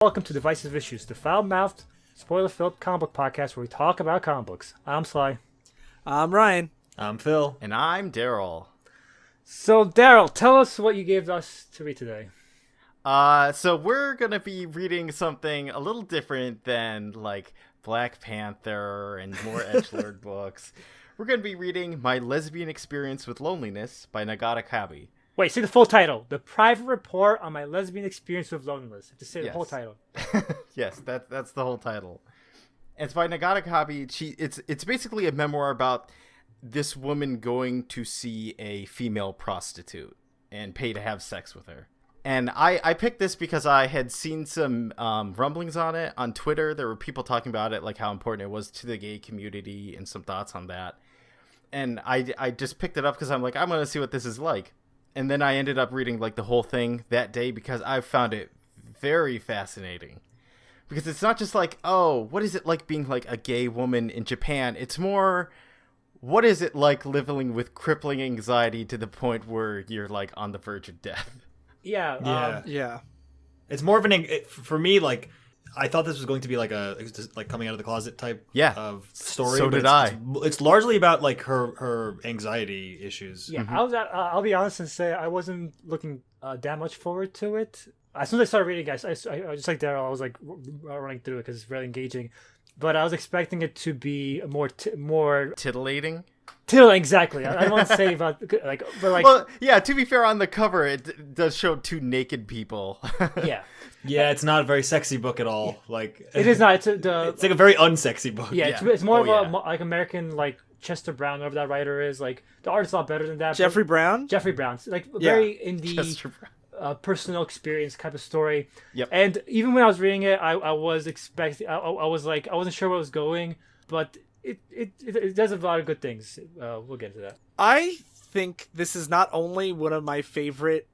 Welcome to Divisive Issues, the foul-mouthed, spoiler-filled comic book podcast where we talk about comic books. I'm Sly. I'm Ryan. I'm Phil. And I'm Darryl. So, Darryl, tell us what you gave us to read today. So we're going to be reading something a little different than, like, Black Panther and more edgelord books. We're going to be reading My Lesbian Experience with Loneliness by Nagata Kabi. Wait, say the full title. The Private Report on My Lesbian Experience with Loneliness. You have to say the whole title. Yes, that's the whole title. It's by Nagata Kabi. It's basically a memoir about this woman going to see a female prostitute and pay to have sex with her. And I picked this because I had seen some rumblings on it on Twitter. There were people talking about it, like how important it was to the gay community and some thoughts on that. And I just picked it up because I'm like, I'm going to see what this is like. And then I ended up reading like the whole thing that day because I found it very fascinating. Because it's not just like, oh, what is it like being like a gay woman in Japan? It's more, what is it like living with crippling anxiety to the point where you're like on the verge of death? Yeah. It's more of for me, like, I thought this was going to be like like coming out of the closet type of story. So did I. It's largely about like her anxiety issues. Yeah, I'll be honest and say I wasn't looking that much forward to it. As soon as I started reading, guys, I just like Darryl, I was like running through it because it's really engaging. But I was expecting it to be more Titillating? Exactly. I don't want to say about like, but like. Well, yeah. To be fair, on the cover, it does show two naked people. Yeah, it's not a very sexy book at all. Like it is not. It's like a very unsexy book. Yeah, it's more of a like American like Chester Brown, whoever that writer is. Like the art's a lot better than that. Jeffrey Brown, like very indie, personal experience type of story. Yep. And even when I was reading it, I was expecting. I was like, I wasn't sure where it was going, but it does a lot of good things. We'll get into that. I think this is not only one of my favorite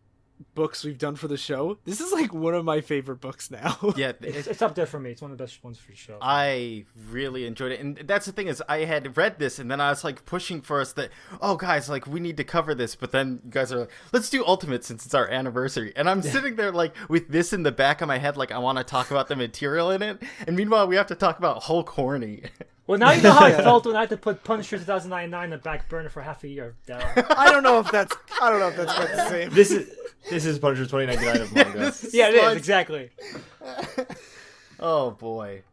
books we've done for the show. This is like one of my favorite books now. Yeah, it's up there for me. It's one of the best ones for the show. I really enjoyed it, and that's the thing is I had read this, and then I was like pushing for us that, oh guys, like we need to cover this, but then you guys are like, let's do Ultimate since it's our anniversary, and I'm sitting there like with this in the back of my head, like I want to talk about the material in it, and meanwhile we have to talk about Hulk Horny. Well, now you know how I felt when I had to put Punisher 2099 in the back burner for half a year. I don't know if that's quite the same. This is Punisher 2099 of manga. Yeah, it is exactly. Oh boy.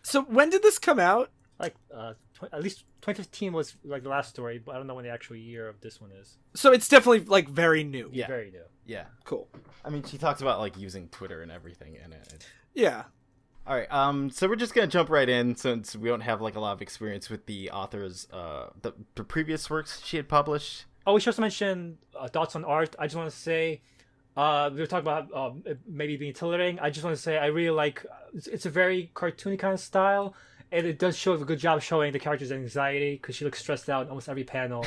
So when did this come out? Like at least 2015 was like the last story, but I don't know when the actual year of this one is. So it's definitely like very new. Yeah, very new. Yeah, cool. I mean, she talks about like using Twitter and everything in it. Yeah. All right, so we're just gonna jump right in since we don't have like a lot of experience with the author's the previous works she had published. Oh, we should also mention thoughts on art. I just want to say, we were talking about maybe being titillating. I just want to say I really like. It's a very cartoony kind of style, and it does show a good job showing the character's anxiety because she looks stressed out in almost every panel.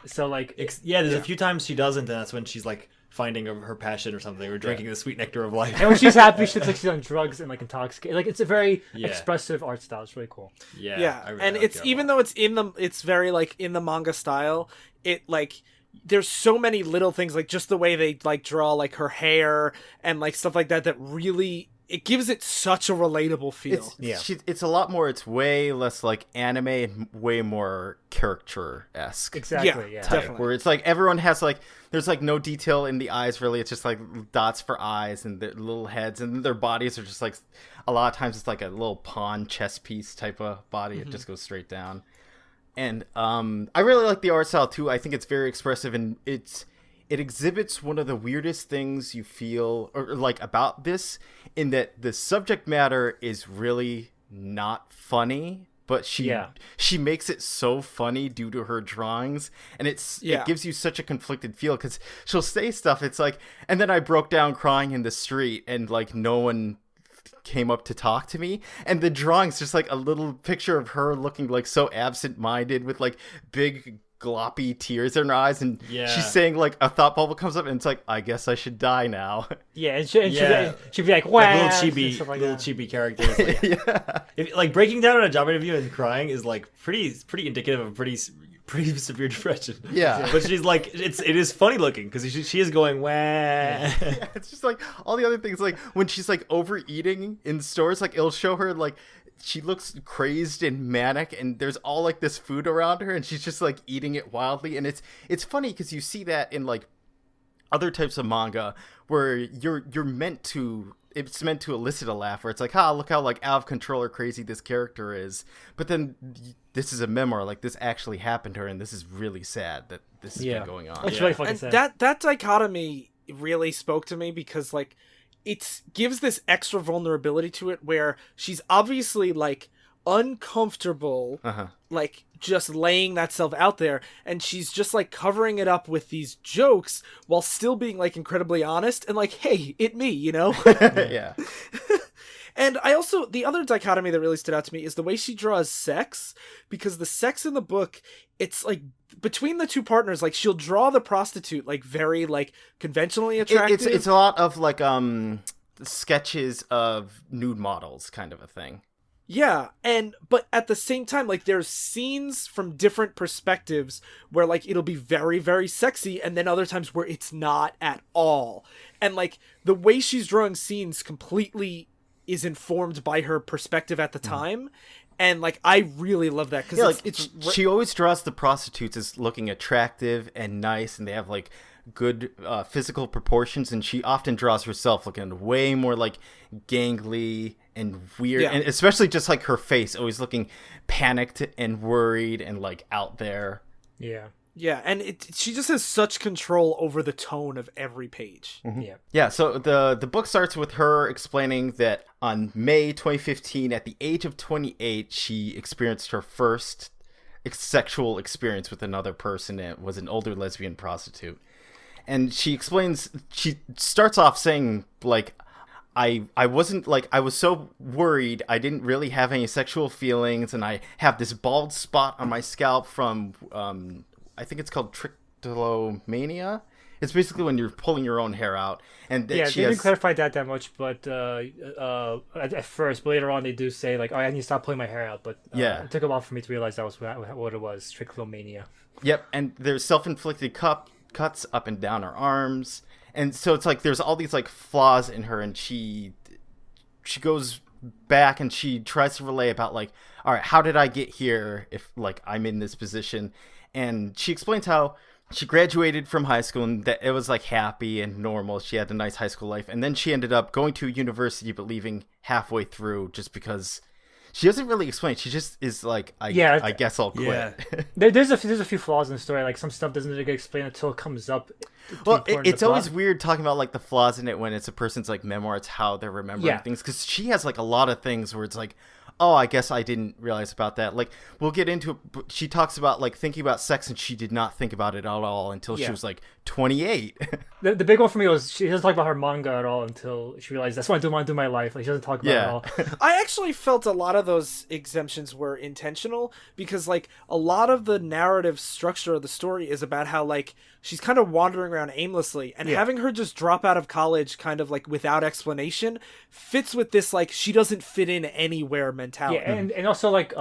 So like, there's a few times she doesn't, and that's when she's like finding her passion or something, or drinking the sweet nectar of life. And when she's happy, she looks like she's on drugs and like intoxicated. Like it's a very expressive art style. It's really cool. Yeah. Really And like it's even though it's very like in the manga style. It like there's so many little things, like just the way they like draw like her hair and like stuff like that really it gives it such a relatable feel. It's a lot more. It's way less like anime and way more caricature-esque. Exactly. Yeah. Definitely. Where it's like everyone has like there's like no detail in the eyes really. It's just like dots for eyes and their little heads, and their bodies are just like a lot of times it's like a little pawn chess piece type of body. It just goes straight down. And I really like the art style too. I think it's very expressive, and it exhibits one of the weirdest things you feel or like about this, in that the subject matter is really not funny, but she makes it so funny due to her drawings, and it gives you such a conflicted feel because she'll say stuff. It's like, and then I broke down crying in the street, and like no one came up to talk to me, and the drawing's just like a little picture of her looking like so absent-minded with like big gloppy tears in her eyes, and she's saying like a thought bubble comes up, and it's like, I guess I should die now. Yeah, and she'd be like, wow, like little chibi characters. Like, if, like breaking down on a job interview and crying is like pretty indicative of a pretty pretty severe depression. Yeah. But she's like, it is funny looking because she is going, wah. Yeah, it's just like all the other things, like when she's like overeating in stores, like it'll show her like she looks crazed and manic, and there's all like this food around her, and she's just like eating it wildly, and it's funny because you see that in like other types of manga where you're meant to. It's meant to elicit a laugh, where it's like, look how like out of control or crazy this character is. But then this is a memoir, like this actually happened to her, and this is really sad that this has been going on. It's really fucking And sad. that dichotomy really spoke to me because like it gives this extra vulnerability to it where she's obviously like uncomfortable, like just laying that self out there, and she's just like covering it up with these jokes while still being like incredibly honest and like, hey, it me, you know? Yeah. And I also, the other dichotomy that really stood out to me is the way she draws sex, because the sex in the book, it's like between the two partners, like she'll draw the prostitute like very like conventionally attractive. It's a lot of like sketches of nude models kind of a thing. Yeah, but at the same time, like there's scenes from different perspectives where like it'll be very, very sexy, and then other times where it's not at all. And like the way she's drawing scenes completely is informed by her perspective at the time. And like I really love that because she always draws the prostitutes as looking attractive and nice, and they have like good physical proportions, and she often draws herself looking way more like gangly and weird, and especially just like her face always looking panicked and worried and like out there. Yeah, and she just has such control over the tone of every page. Yeah, so the book starts with her explaining that on May 2015, at the age of 28, she experienced her first sexual experience with another person. It was an older lesbian prostitute. And she starts off saying, like, I wasn't, like, I was so worried, I didn't really have any sexual feelings, and I have this bald spot on my scalp from, I think it's called trichotillomania. It's basically when you're pulling your own hair out. And they didn't clarify that much, but at first, but later on they do say, like, oh, I need to stop pulling my hair out, but it took a while for me to realize that was what it was, trichotillomania. Yep, and there's self-inflicted cuts up and down her arms, and so it's like there's all these like flaws in her, and she goes back and she tries to relay about like, all right, how did I get here if like I'm in this position? And she explains how she graduated from high school and that it was like happy and normal. She had a nice high school life, and then she ended up going to university but leaving halfway through just because she doesn't really explain. She just is like, I guess I'll quit. Yeah. There's a few flaws in the story. Like some stuff doesn't really get explained until it comes up. Well, it's always weird talking about like the flaws in it when it's a person's like memoir. It's how they're remembering things, because she has like a lot of things where it's like, oh, I guess I didn't realize about that. Like, we'll get into it, but she talks about like thinking about sex, and she did not think about it at all until she was like 28. The big one for me was she doesn't talk about her manga at all until she realized that's what I want to do in my life. Like, she doesn't talk about it at all. I actually felt a lot of those exemptions were intentional, because like a lot of the narrative structure of the story is about how like she's kind of wandering around aimlessly, and having her just drop out of college kind of like without explanation fits with this like she doesn't fit in anywhere mentality. Yeah, and also like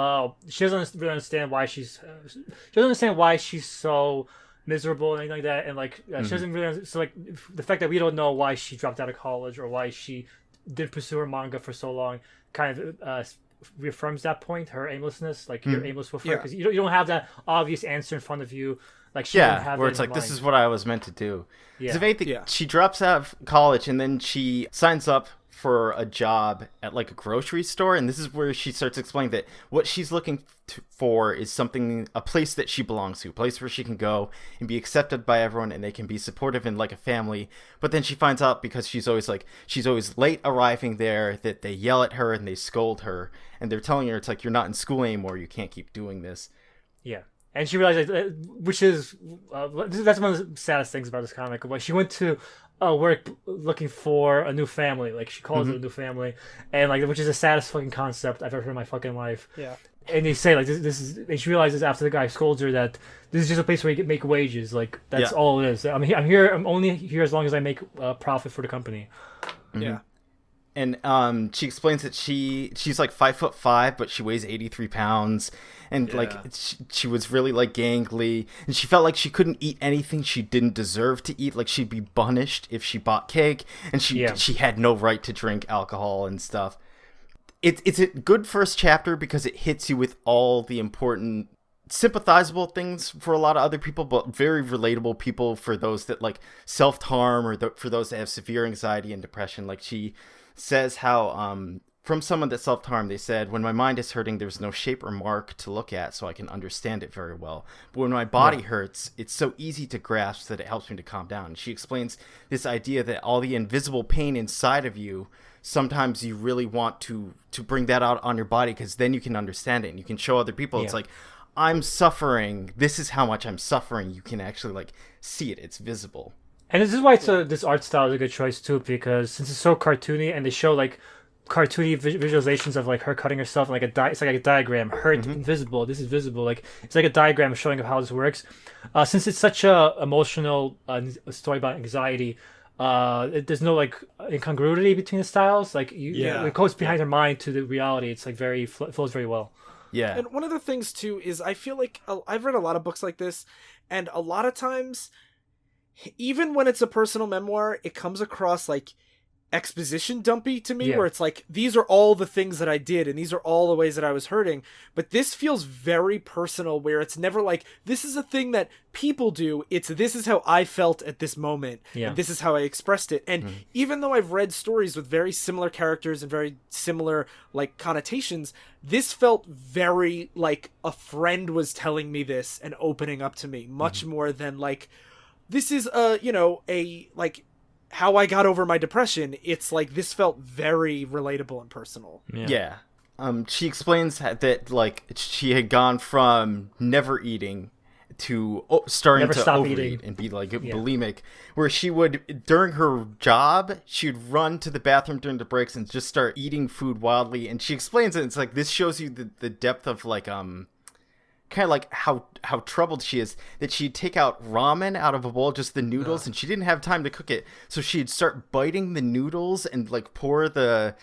she doesn't really understand why she doesn't understand why she's so miserable and anything like that, and like she doesn't really, so like the fact that we don't know why she dropped out of college or why she didn't pursue her manga for so long kind of reaffirms that point, her aimlessness. Like you're aimless with her because you don't have that obvious answer in front of you. Like she didn't have where it it's in like, mind. this is what I was meant to do. If anything, she drops out of college and then she signs up for a job at like a grocery store, and this is where she starts explaining that what she's looking for is a place that she belongs to, a place where she can go and be accepted by everyone, and they can be supportive and like a family. But then she finds out, because she's always late arriving there, that they yell at her and they scold her, and they're telling her it's like, you're not in school anymore, you can't keep doing this. And she realized, which is that's one of the saddest things about this comic. But she went to work looking for a new family, like she calls it a new family, and like, which is the saddest fucking concept I've ever heard in my fucking life. And they say like this is, and she realizes after the guy scolds her that this is just a place where you can make wages. Like that's all it is. I'm only here as long as I make profit for the company. And she explains that she's like 5'5", but she weighs 83 pounds, and like she was really like gangly, and she felt like she couldn't eat anything she didn't deserve to eat. Like she'd be punished if she bought cake, and she had no right to drink alcohol and stuff. It's a good first chapter because it hits you with all the important sympathizable things for a lot of other people, but very relatable people for those that like self-harm or for those that have severe anxiety and depression. Like she says how from someone that self-harmed, they said, when my mind is hurting, there's no shape or mark to look at so I can understand it very well, but when my body hurts, it's so easy to grasp that it helps me to calm down. She explains this idea that all the invisible pain inside of you, sometimes you really want to bring that out on your body, because then you can understand it and you can show other people. It's like, I'm suffering, this is how much I'm suffering. You can actually like see it, it's visible. And this is why this art style is a good choice too, because since it's so cartoony and they show like cartoony visualizations of like her cutting herself, like it's like a diagram, hurt, invisible, this is visible, like it's like a diagram showing of how this works. Since it's such a emotional story about anxiety, there's no like incongruity between the styles. Like it goes behind her mind to the reality. It's like flows very well. Yeah. And one of the things too is I feel like I've read a lot of books like this, and a lot of times, even when it's a personal memoir, it comes across like exposition dumpy to me, where it's like, these are all the things that I did and these are all the ways that I was hurting. But this feels very personal, where it's never like, this is a thing that people do. It's, this is how I felt at this moment. And this is how I expressed it. And even though I've read stories with very similar characters and very similar like connotations, this felt very like a friend was telling me this and opening up to me, much more than like, this is a like how I got over my depression. It's like, this felt very relatable and personal. Yeah. She explains that like she had gone from never eating to starting to overeat and be like bulimic, where she would, during her job, she would run to the bathroom during the breaks and just start eating food wildly. And she explains it. It's like, this shows you the depth of like kind of like how troubled she is, that she'd take out ramen out of a bowl, just the noodles, and she didn't have time to cook it, so she'd start biting the noodles and like pour the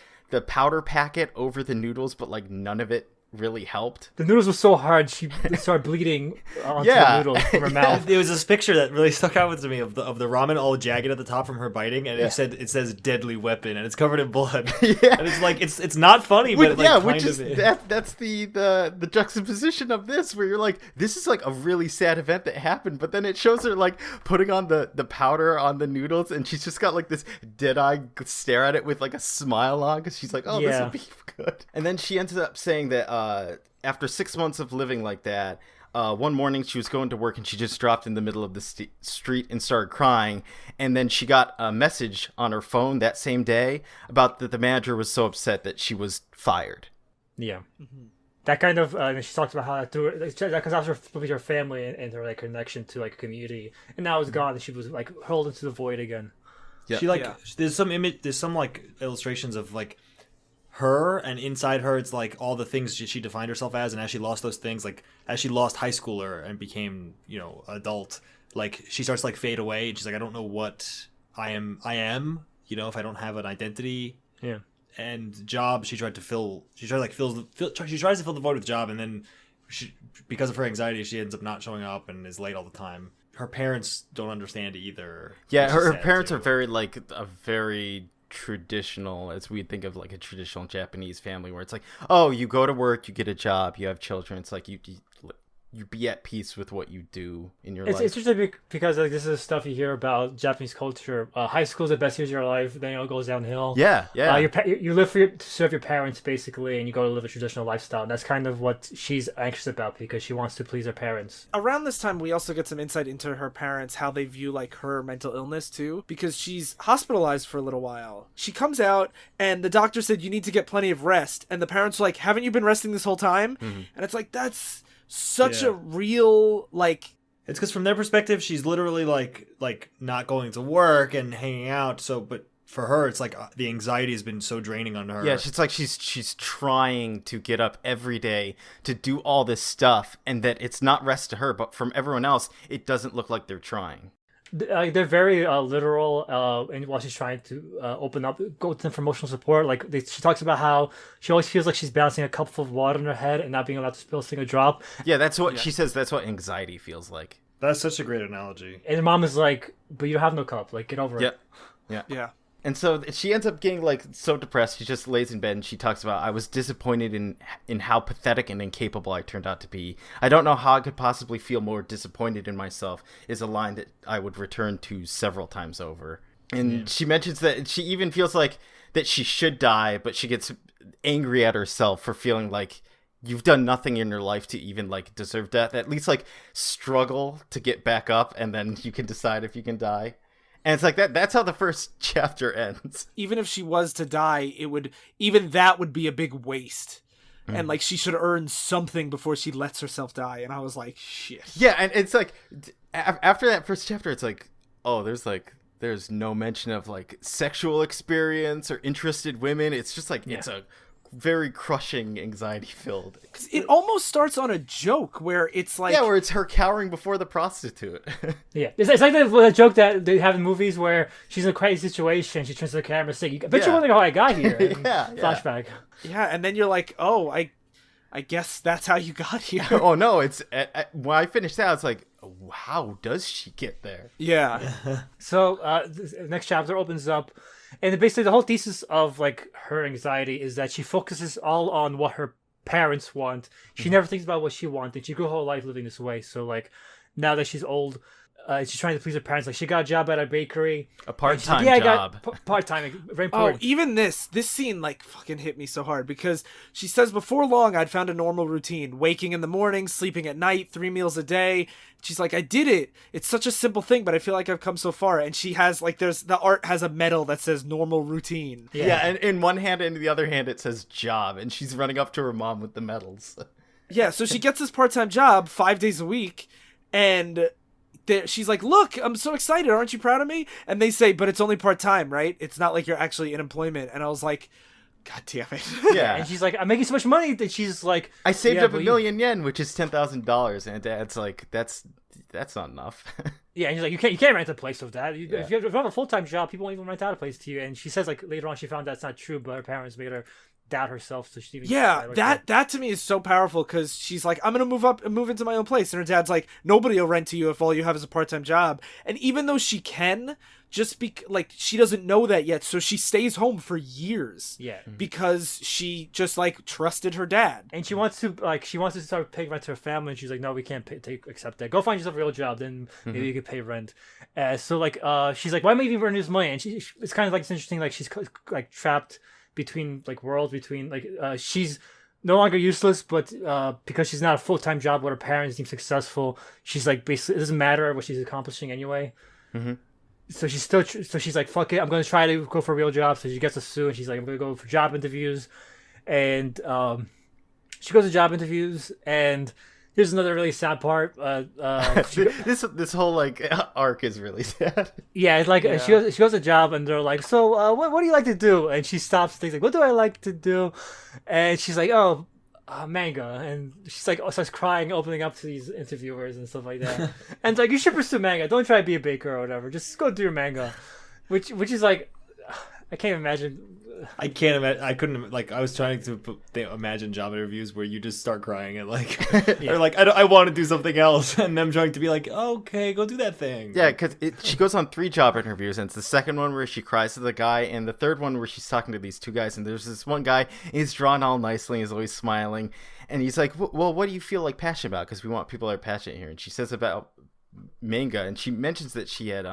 powder packet over the noodles, but like none of it really helped. The noodles were so hard, she started bleeding onto the noodles from her mouth. There was this picture that really stuck out to me of the ramen all jagged at the top from her biting, and it says deadly weapon, and it's covered in blood. And it's like, it's not funny, but it, like, which is that's the juxtaposition of this, where you're like, this is like a really sad event that happened, but then it shows her like putting on the powder on the noodles, and she's just got like this dead-eye stare at it with like a smile on, because she's like, oh, this would be good. And then she ends up saying that after 6 months of living like that, one morning she was going to work and she just dropped in the middle of the street and started crying. And then she got a message on her phone that same day about that the manager was so upset that she was fired. Yeah. That kind of, she talks about how that comes after her family and her like connection to like a community, and now it's gone, and she was like hurled into the void again. Yeah. She there's some like illustrations of like her, and inside her it's like all the things she defined herself as, and as she lost those things, like as she lost high schooler and became adult, like she starts to like fade away, and she's like, I don't know what I am if I don't have an identity. And job, she tries to fill the void with job, and then because of her anxiety she ends up not showing up and is late all the time. Her parents don't understand either. Her parents are very like a very traditional, as we think of like a traditional Japanese family, where it's like, oh, you go to work, you get a job, you have children. It's like you be at peace with what you do in your life. It's interesting because like this is stuff you hear about Japanese culture. High school's the best years of your life, then it all goes downhill. You live to serve your parents basically, and you go to live a traditional lifestyle. And that's kind of what she's anxious about, because she wants to please her parents. Around this time, we also get some insight into her parents, how they view like her mental illness too, because she's hospitalized for a little while. She comes out and the doctor said, you need to get plenty of rest, and the parents are like, haven't you been resting this whole time? And it's like, that's such a real like, it's because from their perspective she's literally like not going to work and hanging out, so but for her it's like the anxiety has been so draining on her. It's like she's trying to get up every day to do all this stuff, and that it's not rest to her, but from everyone else it doesn't look like they're trying. They're very literal, and while she's trying to open up, go to them for emotional support. Like she talks about how she always feels like she's balancing a cup full of water in her head and not being allowed to spill a single drop. Yeah, that's what she says. That's what anxiety feels like. That's such a great analogy. And her mom is like, "But you have no cup. Like, get over it." Yeah. And so she ends up getting like so depressed. She just lays in bed and she talks about, I was disappointed in how pathetic and incapable I turned out to be. I don't know how I could possibly feel more disappointed in myself, is a line that I would return to several times over. And she mentions that she even feels like that she should die, but she gets angry at herself for feeling like you've done nothing in your life to even like deserve death. At least like struggle to get back up and then you can decide if you can die. And it's like that's how the first chapter ends. Even if she was to die, that would be a big waste. And like she should earn something before she lets herself die. And I was like, shit. Yeah, and it's like after that first chapter, it's like, oh, there's no mention of like sexual experience or interested women. It's just like it's a very crushing, anxiety filled. It almost starts on a joke where it's like, where it's her cowering before the prostitute. It's like the joke that they have in movies where she's in a crazy situation. She turns to the camera and says, "I bet you're wondering how I got here." Flashback. Yeah, and then you're like, oh, I guess that's how you got here. Oh no, it's when I finished that, it's like, how does she get there? Yeah. So the next chapter opens up, and basically the whole thesis of like her anxiety is that she focuses all on what her parents want. She never thinks about what she wanted. She grew her whole life living this way. So like now that she's old, she's trying to please her parents. Like she got a job at a bakery, A part-time like, job. Part-time, very Oh, important. even this scene like fucking hit me so hard because she says before long I'd found a normal routine, waking in the morning, sleeping at night, 3 meals a day. She's like, I did it. It's such a simple thing, but I feel like I've come so far. And she has like, the art has a medal that says normal routine. Yeah, and in one hand and in the other hand it says job, and she's running up to her mom with the medals. Yeah, so she gets this part-time job 5 days a week, and she's like, look, I'm so excited. Aren't you proud of me? And they say, but it's only part-time, right? It's not like you're actually in employment. And I was like, God damn it. Yeah. And she's like, I'm making so much money that she's like, I saved up but $1 million yen, which is $10,000, and Dad's like, that's not enough. Yeah, and she's like, you can't rent a place with that. If you have a full-time job, people won't even rent out a place to you. And she says like later on she found that's not true, but her parents made her doubt herself, so she even that to me is so powerful because she's like, I'm gonna move into my own place, and her dad's like, nobody will rent to you if all you have is a part-time job. And even though she can, just like she doesn't know that yet, so she stays home for years. Yeah, because she just like trusted her dad, and she wants to start paying rent to her family, and she's like, no, we can't accept that. Go find yourself a real job, then maybe you could pay rent. So like she's like, why am I even earning this money? And it's kind of like, it's interesting, like she's like trapped between like worlds, between like she's no longer useless, but because she's not a full-time job what her parents deem successful, she's like basically it doesn't matter what she's accomplishing anyway. So she's like, fuck it, I'm gonna try to go for a real job. So she gets a sue, and she's like, I'm gonna go for job interviews, and she goes to job interviews, and here's another really sad part. This whole like arc is really sad. Yeah, it's like she goes to job, and they're like, so what do you like to do? And she stops and thinks like, what do I like to do? And she's like, manga. And she's like starts crying, opening up to these interviewers and stuff like that. And it's like, you should pursue manga. Don't try to be a baker or whatever. Just go do your manga. Which is like, I can't imagine. I can't imagine. I couldn't, like, I was trying to imagine job interviews where you just start crying and like, or like, I want to do something else, and them trying to be like, okay, go do that thing. Yeah, because she goes on 3 job interviews, and it's the second one where she cries to the guy, and the third one where she's talking to these 2 guys, and there's this one guy, he's drawn all nicely, he's always smiling, and he's like, well, what do you feel like passionate about? Because we want people that are passionate here. And she says about manga, and she mentions that she had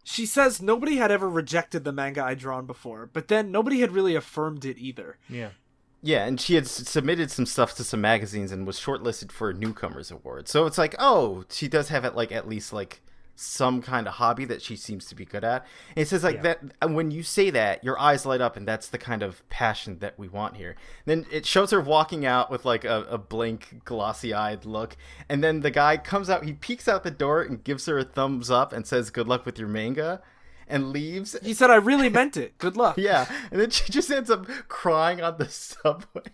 she says nobody had ever rejected the manga I'd drawn before, but then nobody had really affirmed it either. Yeah, and she had submitted some stuff to some magazines and was shortlisted for a Newcomers Award. So it's like, oh, she does have it like at least like some kind of hobby that she seems to be good at. And it says like that when you say that, your eyes light up, and that's the kind of passion that we want here. Then it shows her walking out with like a blank, glossy-eyed look, and then the guy comes out, he peeks out the door and gives her a thumbs up and says, good luck with your manga, and leaves. He said, I really meant it. Good luck. Yeah, and then she just ends up crying on the subway.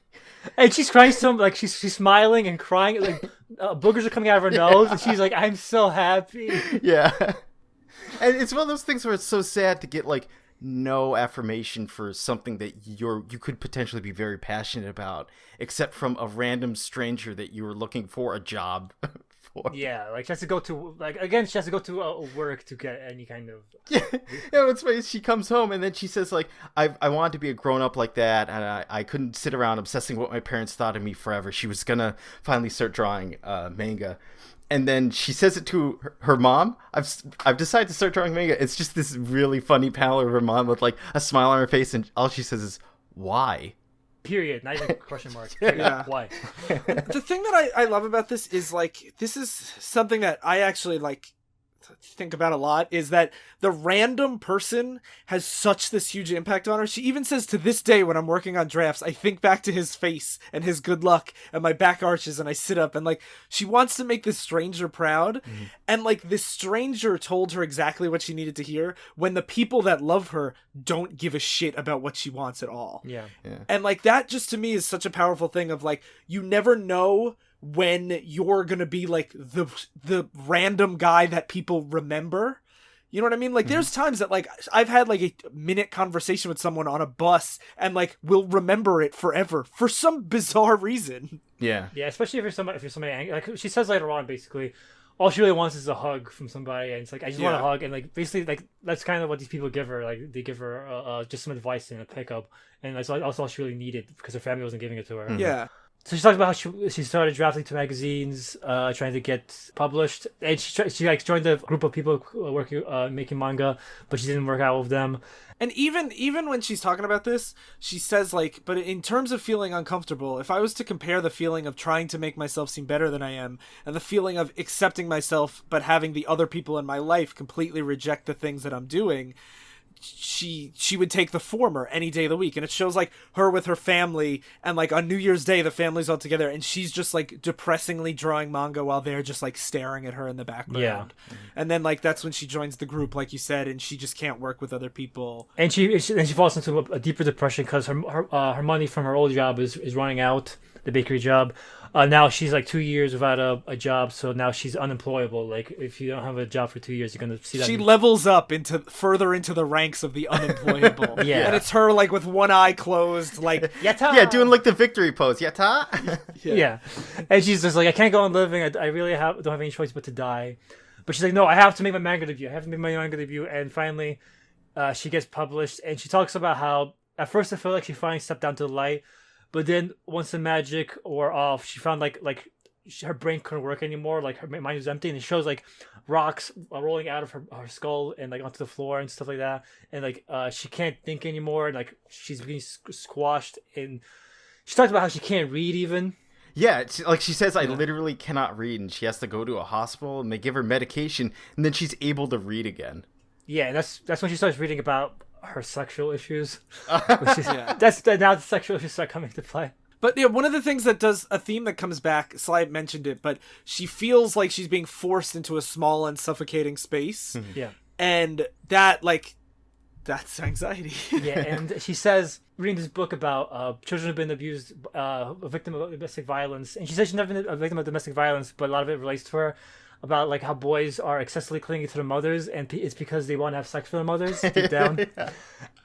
And she's crying so like she's smiling and crying, like boogers are coming out of her nose, and she's like, I'm so happy. Yeah. And it's one of those things where it's so sad to get like no affirmation for something that you could potentially be very passionate about, except from a random stranger that you were looking for a job for. Yeah, like she has to go to work to get any kind of. Yeah, what's funny is she comes home and then she says like, I wanted to be a grown up like that, and I couldn't sit around obsessing what my parents thought of me forever. She was gonna finally start drawing manga. And then she says it to her mom. I've decided to start drawing manga. It's just this really funny panel of her mom with like a smile on her face, and all she says is, "Why?" Period. Not even a question mark. Period. Yeah. Why? The thing that I love about this is like this is something that I actually like think about a lot, is that the random person has such this huge impact on her. She even says to this day when I'm working on drafts, I think back to his face and his good luck and my back arches and I sit up, and like she wants to make this stranger proud. And like this stranger told her exactly what she needed to hear when the people that love her don't give a shit about what she wants at all. Yeah. And like that just to me is such a powerful thing of like, you never know when you're gonna be like the random guy that people remember. You know what I mean? Like there's times that like I've had like a minute conversation with someone on a bus and like will remember it forever for some bizarre reason. Yeah. Yeah, especially if you're somebody angry. Like she says later on, basically, all she really wants is a hug from somebody, and it's like I just want a hug, and like basically like that's kind of what these people give her. Like they give her just some advice and a pickup, and that's also all she really needed because her family wasn't giving it to her. Yeah. So she talks about how she started drafting to magazines, trying to get published, and she like joined a group of people working making manga, but she didn't work out with them. And even when she's talking about this, she says like, but in terms of feeling uncomfortable, if I was to compare the feeling of trying to make myself seem better than I am and the feeling of accepting myself but having the other people in my life completely reject the things that I'm doing, she would take the former any day of the week. And it shows like her with her family, and like on New Year's Day the family's all together and she's just like depressingly drawing manga while they're just like staring at her in the background. And then like that's when she joins the group, like you said, and she just can't work with other people, and she falls into a deeper depression because her money from her old job is running out, the bakery job. Now she's like 2 years without a job, so now she's unemployable. Like if you don't have a job for 2 years, you're gonna see that she levels up further into the ranks of the unemployable. Yeah. And it's her like with one eye closed, like Yatta! Yeah, doing like the victory pose. Yatta! Yeah. And she's just like, I can't go on living. I really don't have any choice but to die. But she's like, no, I have to make my manga debut. And finally, she gets published. And she talks about how at first I felt like she finally stepped down to the light. But then once the magic wore off, she found like her brain couldn't work anymore. Like her mind was empty, and it shows like rocks rolling out of her skull and like onto the floor and stuff like that. And like she can't think anymore, and like she's being squashed. And she talks about how she can't read even. Yeah, like she says, I literally cannot read, and she has to go to a hospital, and they give her medication, and then she's able to read again. Yeah, and that's when she starts reading about her sexual issues. That's now the sexual issues start coming to play. But yeah, one of the things that does a theme that comes back, Sly mentioned it, but she feels like she's being forced into a small and suffocating space. Yeah. And that's anxiety. Yeah, and she says, reading this book about children who've been abused, a victim of domestic violence, and she says she's never been a victim of domestic violence, but a lot of it relates to her, about like how boys are excessively clinging to their mothers, and it's because they want to have sex with their mothers deep down.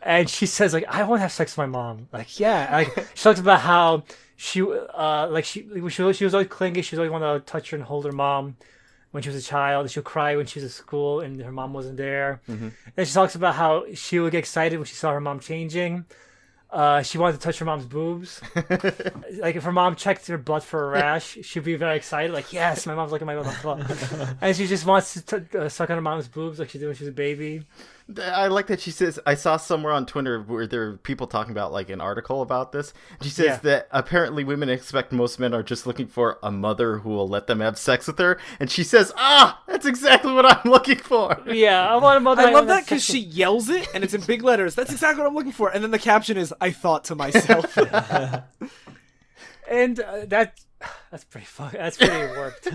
And she says like, I want to have sex with my mom. Like, yeah. Like she talks about how she was always clingy. She always want to touch her and hold her mom when she was a child. She'll cry when she was at school and her mom wasn't there. And she talks about how she would get excited when she saw her mom changing. She wanted to touch her mom's boobs. Like if her mom checked her butt for a rash, she'd be very excited. Like, yes, my mom's looking at my butt. And she just wants to suck on her mom's boobs like she did when she was a baby. I like that she says, I saw somewhere on Twitter where there are people talking about like an article about this. She says that apparently women expect most men are just looking for a mother who will let them have sex with her. And she says, that's exactly what I'm looking for. Yeah, I want a mother. I love that because she yells it and it's in big letters. That's exactly what I'm looking for. And then the caption is, I thought to myself. And that's pretty fun. That's pretty warped.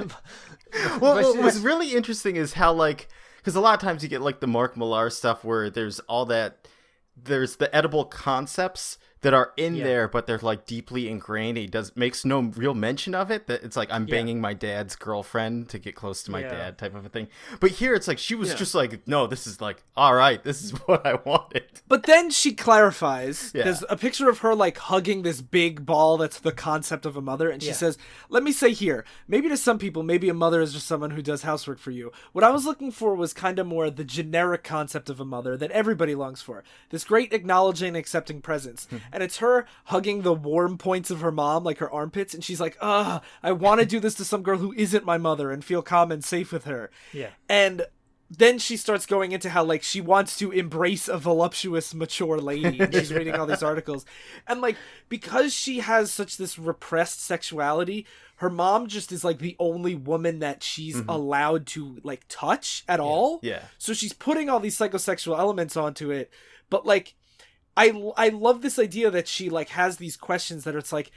What was really interesting is how like, because a lot of times you get like the Mark Millar stuff where there's the edible concepts that are in Yeah. there, but they're like deeply ingrained. He makes no real mention of it. That it's like I'm banging my dad's girlfriend to get close to my dad, type of a thing. But here it's like she was just like, no, this is like, all right, this is what I wanted. But then she clarifies. Yeah. There's a picture of her like hugging this big ball that's the concept of a mother, and she says, "Let me say here, maybe to some people, maybe a mother is just someone who does housework for you. What I was looking for was kind of more the generic concept of a mother that everybody longs for. This great acknowledging and accepting presence. And it's her hugging the warm points of her mom, like her armpits, and she's like, I want to do this to some girl who isn't my mother and feel calm and safe with her." Yeah. And then she starts going into how like she wants to embrace a voluptuous mature lady, and she's reading all these articles, and like because she has such this repressed sexuality, her mom just is like the only woman that she's allowed to like touch at all. Yeah. So she's putting all these psychosexual elements onto it, but like I love this idea that she like has these questions that it's like,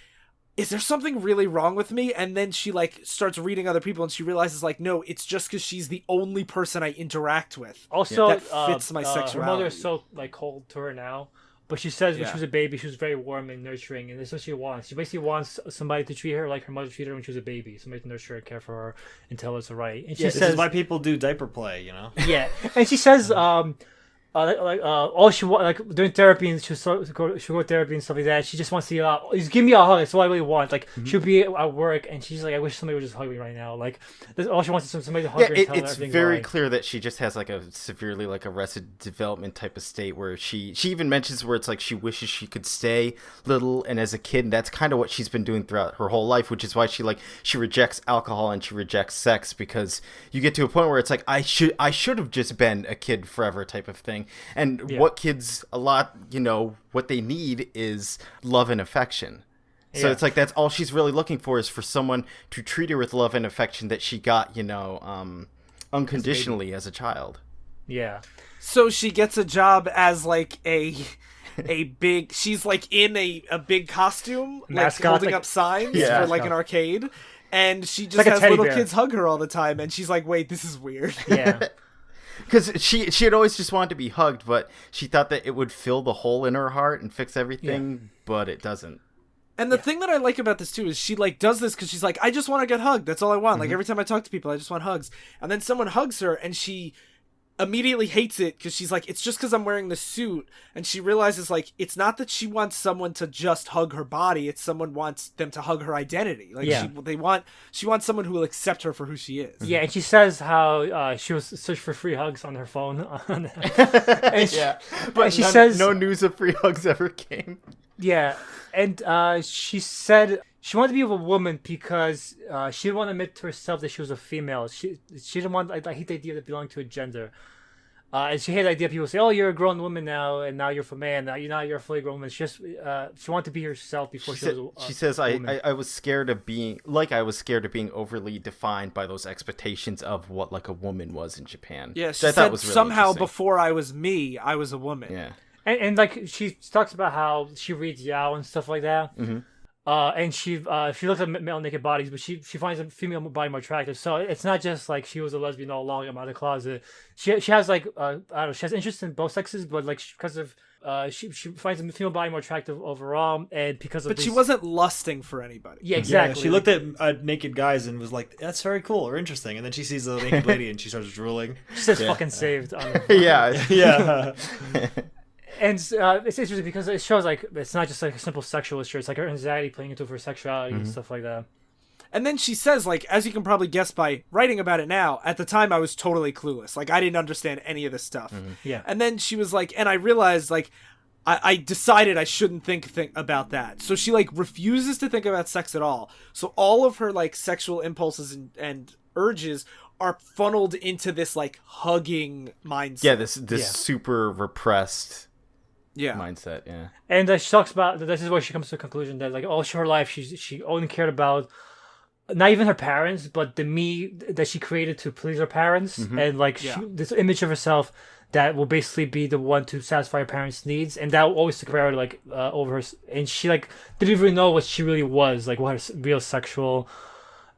is there something really wrong with me? And then she like starts reading other people, and she realizes like, no, it's just because she's the only person I interact with. Also, that fits my sexuality. Her mother is so like cold to her now, but she says when she was a baby, she was very warm and nurturing, and that's what she wants. She basically wants somebody to treat her like her mother treated her when she was a baby, somebody to nurture her, care for her, and tell her it's alright. And she This says, is why people do diaper play, yeah, and she says, all she want, like during therapy, and she'll go to therapy and stuff like that. She just wants to just give me a hug. That's all I really want. Like she'll be at work, and she's like, I wish somebody would just hug me right now. Like that's all she wants is somebody to hug her and tell her It's everything's very right. clear that she just has like a severely like arrested development type of state where she even mentions where it's like she wishes she could stay little and as a kid, and that's kind of what she's been doing throughout her whole life, which is why she rejects alcohol and she rejects sex, because you get to a point where it's like I should have just been a kid forever type of thing. And what kids what they need is love and affection. So it's like that's all she's really looking for, is for someone to treat her with love and affection that she got, unconditionally as a child. Yeah. So she gets a job as like a big, she's like in a big costume, Mascot, like holding like- up signs Yeah. for like an arcade. And she just like a has teddy little bear. kids hug her all the time, and she's like, wait, this is weird. Yeah. Because she had always just wanted to be hugged, but she thought that it would fill the hole in her heart and fix everything, but it doesn't. And the thing that I like about this too is she like does this because she's like, I just want to get hugged. That's all I want. Like every time I talk to people, I just want hugs. And then someone hugs her, and she immediately hates it because she's like, it's just because I'm wearing the suit. And she realizes like it's not that she wants someone to just hug her body, it's someone wants them to hug her identity. Like she wants someone who will accept her for who she is. Yeah, and she says how she was searching for free hugs on her phone. And she, But and she says no news of free hugs ever came. Yeah, and she said she wanted to be with a woman because she didn't want to admit to herself that she was a female. She didn't want. I hate the idea of belonging to a gender. And she hated the idea of people say, "Oh, you're a grown woman now, and now you're a man. Now you're a fully grown woman." She wanted to be herself before She says, I was scared of being overly defined by those expectations of what like a woman was in Japan. Yeah, Which she I thought said was really somehow interesting. before I was me, I was a woman. Yeah. And like she talks about how she reads Yao and stuff like that. Mm-hmm. And she looks at male naked bodies, but she finds a female body more attractive. So it's not just like she was a lesbian all along. I'm out of the closet. She has like I don't know. She has interest in both sexes, but like because of she finds a female body more attractive overall, and because of But she wasn't lusting for anybody. Yeah, exactly. Yeah, she looked at naked guys and was like, "That's very cool or interesting." And then she sees the naked lady and she starts drooling. She says fucking saved. Yeah. Yeah. And it's interesting because it shows like it's not just like a simple sexual issue. It's like her anxiety playing into her sexuality and stuff like that. And then she says, like, as you can probably guess by writing about it now, at the time I was totally clueless. Like, I didn't understand any of this stuff. Yeah. And then she was like, and I realized, like, I decided I shouldn't think about that. So she, like, refuses to think about sex at all. So all of her, like, sexual impulses and urges are funneled into this, like, hugging mindset. Yeah, this super repressed mindset, yeah. And she talks about this is where she comes to the conclusion that like all her life she only cared about not even her parents, but the me that she created to please her parents, and like this image of herself that will basically be the one to satisfy her parents' needs, and that will always took priority like over her. And she like didn't really know what she really was, like what her real sexual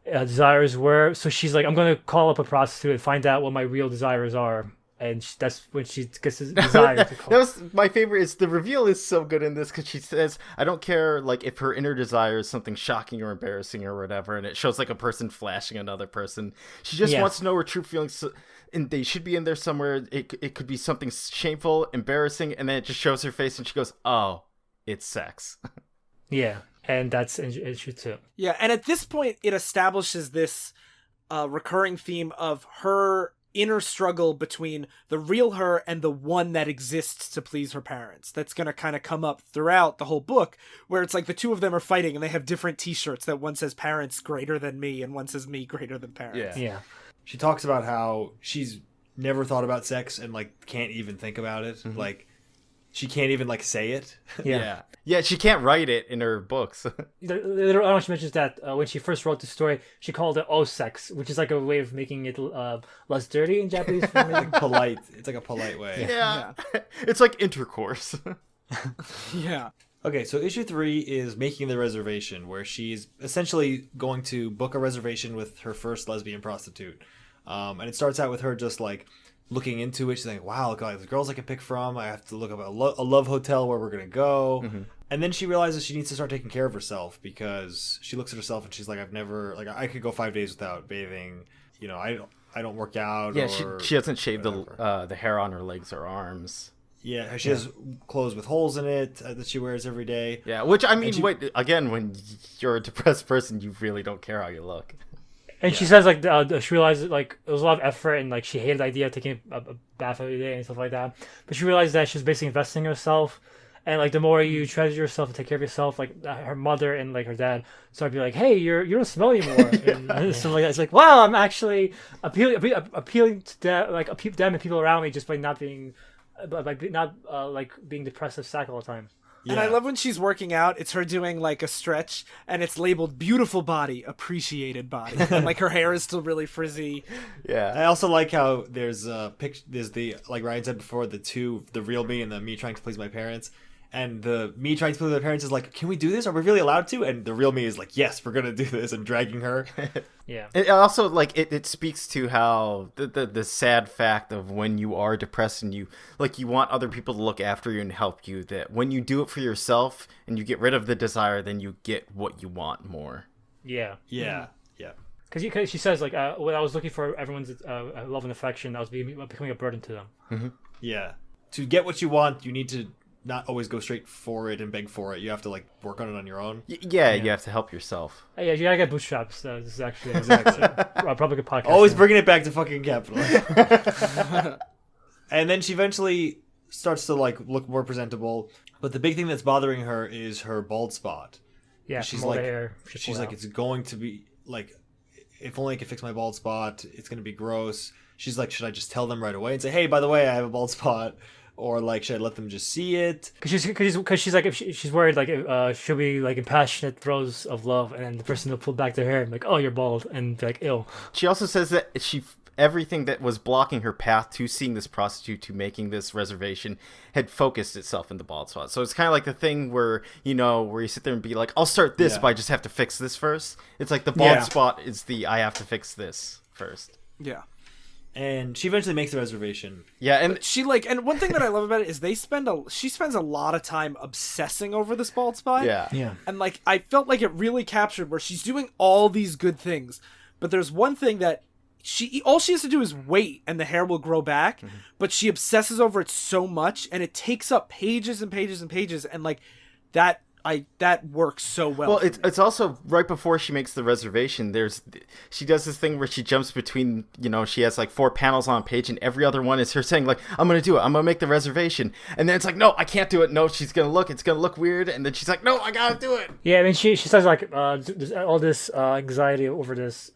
desires were. So she's like, I'm gonna call up a prostitute and find out what my real desires are. and that's when she gets his desire to that call. was my favorite. Is the reveal is so good in this because she says, "I don't care like if her inner desire is something shocking or embarrassing or whatever," and it shows like a person flashing another person. She just wants to know her true feelings, and they should be in there somewhere. It could be something shameful, embarrassing, and then it just shows her face, and she goes, "Oh, it's sex." Yeah, and that's issue 2. Yeah, and at this point, it establishes this recurring theme of her inner struggle between the real her and the one that exists to please her parents. That's going to kind of come up throughout the whole book, where it's like the two of them are fighting, and they have different t-shirts that one says parents greater than me, and one says me greater than parents. Yeah. She talks about how she's never thought about sex and like can't even think about it. Like she can't even like say it. Yeah, she can't write it in her books. I don't know if she mentions that when she first wrote the story, she called it O-sex, which is like a way of making it less dirty in Japanese. For me. Like polite. It's like a polite way. Yeah. It's like intercourse. Yeah. Okay, so issue 3 is making the reservation, where she's essentially going to book a reservation with her first lesbian prostitute. And it starts out with her just like looking into it. She's like, wow, look at the girls I can pick from. I have to look up a love hotel where we're going to go. And then she realizes she needs to start taking care of herself, because she looks at herself and she's like, I've never, like, I could go 5 days without bathing. You know, I don't work out. Yeah, or she doesn't shave whatever. the hair on her legs or arms. Yeah, she has clothes with holes in it that she wears every day. Yeah, which I mean, wait, again, when you're a depressed person, you really don't care how you look. And she says like she realized like it was a lot of effort, and like she hated the idea of taking a bath every day and stuff like that. But she realized that she was basically investing in herself, and like the more you treasure yourself and take care of yourself, like her mother and like her dad started to be like, "Hey, you don't smell anymore," and stuff like that. It's like, wow, I'm actually appealing to them, like them and people around me just by not being, like being depressive sack all the time. And I love when she's working out, it's her doing like a stretch, and it's labeled beautiful body, appreciated body. And like her hair is still really frizzy. Yeah. I also like how there's the, like Ryan said before, the real me and the me trying to please my parents. And the me trying to please my parents is like, can we do this? Are we really allowed to? And the real me is like, yes, we're gonna do this, and dragging her. Yeah. It also like it speaks to how the sad fact of when you are depressed and you want other people to look after you and help you, that when you do it for yourself and you get rid of the desire, then you get what you want more. Yeah. Yeah. Because she says like when I was looking for everyone's love and affection, I was becoming a burden to them. Yeah. To get what you want, you need to not always go straight for it and beg for it. You have to like work on it on your own. Yeah, you have to help yourself. Yeah, you gotta get bootstraps. This is actually probably a good podcast. Always bringing it back to fucking capitalism. And then she eventually starts to like look more presentable. But the big thing that's bothering her is her bald spot. Yeah, she's from all like, the hair. she's like, it's going to be like, if only I could fix my bald spot, it's going to be gross. She's like, should I just tell them right away and say, hey, by the way, I have a bald spot? Or like, should I let them just see it? Because she's like, if she's worried like she'll be like in passionate throes of love, and then the person will pull back their hair and be like, oh, you're bald, and be like, ill. She also says that everything that was blocking her path to seeing this prostitute, to making this reservation, had focused itself in the bald spot. So it's kind of like the thing where, where you sit there and be like, I'll start this, but I just have to fix this first. It's like the bald spot is I have to fix this first. Yeah. And she eventually makes the reservation. Yeah, and and one thing that I love about it is she spends a lot of time obsessing over this bald spot. Yeah. And like, I felt like it really captured where she's doing all these good things, but there's one thing that all she has to do is wait and the hair will grow back, but she obsesses over it so much, and it takes up pages and pages and pages, and like that works so well. Well, it's also right before she makes the reservation. She does this thing where she jumps between, she has like 4 panels on a page, and every other one is her saying like, I'm going to do it. I'm going to make the reservation. And then it's like, no, I can't do it. No, she's going to look. It's going to look weird. And then she's like, no, I got to do it. Yeah, I mean, she says like there's all this anxiety over this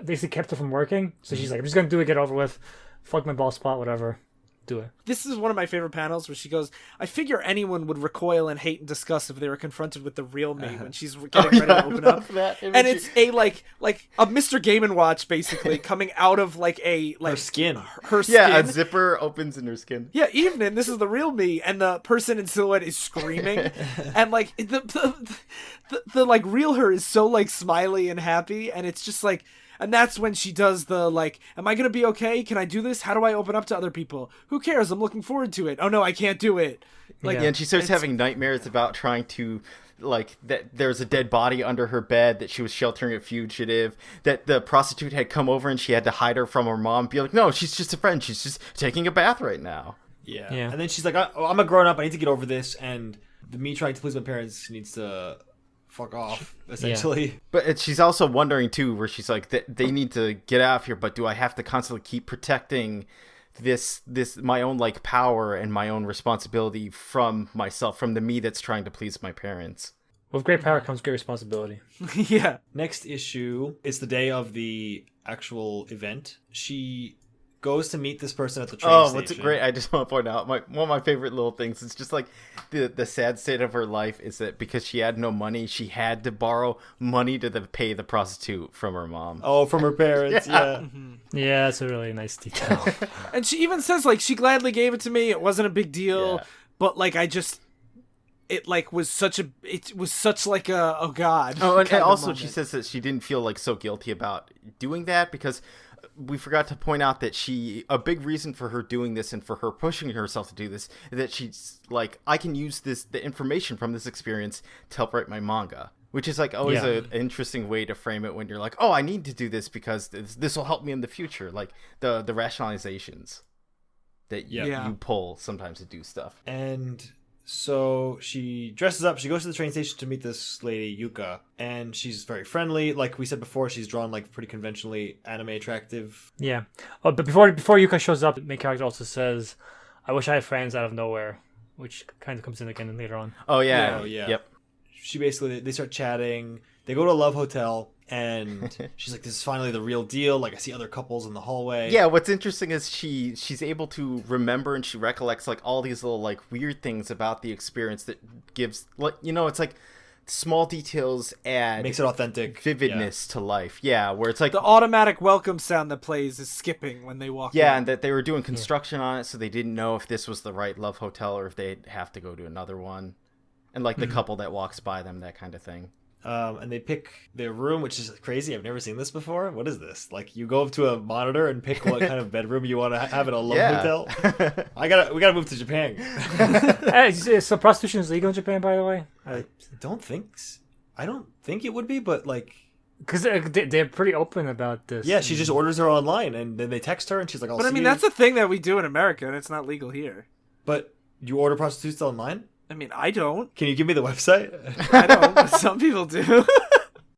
basically kept her from working. So she's like, I'm just going to do it, get over with. Fuck my bald spot, whatever. Do it. This is one of my favorite panels where she goes, I figure anyone would recoil in hate and disgust if they were confronted with the real me, when she's getting ready to open up. And it's a like a Mr. Game & Watch basically coming out of like a like her skin. Her skin. Yeah, a zipper opens in her skin. Yeah, evening, this is the real me, and the person in silhouette is screaming. And like the like real her is so like smiley and happy, and it's just like, And that's when she does the, like, am I going to be okay? Can I do this? How do I open up to other people? Who cares? I'm looking forward to it. Oh, no, I can't do it. Like, Yeah, and she starts having nightmares about trying to, like, that there's a dead body under her bed, that she was sheltering a fugitive, that the prostitute had come over and she had to hide her from her mom, be like, no, she's just a friend, she's just taking a bath right now. Yeah. Yeah. And then she's like, I'm a grown up, I need to get over this, and me trying to please my parents needs to fuck off, essentially. But she's also wondering, too, where she's like, they need to get out of here, but do I have to constantly keep protecting this my own, like, power and my own responsibility from myself, from the me that's trying to please my parents? With great power comes great responsibility. yeah. Next issue is the day of the actual event. She goes to meet this person at the train station. What's great! I just want to point out one of my favorite little things. It's just like the sad state of her life is that because she had no money, she had to borrow money to pay the prostitute from her mom. Oh, from her parents, yeah. Yeah, that's a really nice detail. And she even says, like, she gladly gave it to me. It wasn't a big deal. Yeah. But, like, it was such like a, oh God. Oh, and kind of also moment. she says that she didn't feel like so guilty about doing that because we forgot to point out that a big reason for her doing this and for her pushing herself to do this is that she's like, I can use the information from this experience to help write my manga. Which is like always an interesting way to frame it when you're like, oh, I need to do this because this will help me in the future. Like the rationalizations that you pull sometimes to do stuff. And so she dresses up, she goes to the train station to meet this lady, Yuka, and she's very friendly. Like we said before, she's drawn like pretty conventionally anime attractive. Yeah. Oh, but before Yuka shows up, the main character also says, I wish I had friends out of nowhere, which kind of comes in again later on. Oh, yeah. Oh, yeah. Yep. She basically, they start chatting, they go to a love hotel, and she's like, this is finally the real deal. Like I see other couples in the hallway. Yeah, what's interesting is she's able to remember and she recollects like all these little like weird things about the experience that gives, like, you know, it's like small details add Makes it authentic. vividness to life. Yeah, where it's like the automatic welcome sound that plays is skipping when they walk in. and that they were doing construction on it, so they didn't know if this was the right love hotel or if they'd have to go to another one. And like the couple that walks by them, that kind of thing. And they pick their room, which is crazy. I've never seen this before. What is this? Like you go up to a monitor and pick what kind of bedroom you want to have in a love hotel. We gotta move to Japan. Hey, so prostitution is legal in Japan, by the way? I don't think it would be, but like, Because they're pretty open about this. yeah, she just orders her online, and then they text her, and she's like, But I mean, that's a thing that we do in America, and it's not legal here. But you order prostitutes online? I mean, I don't. Can you give me the website? I don't, but some people do.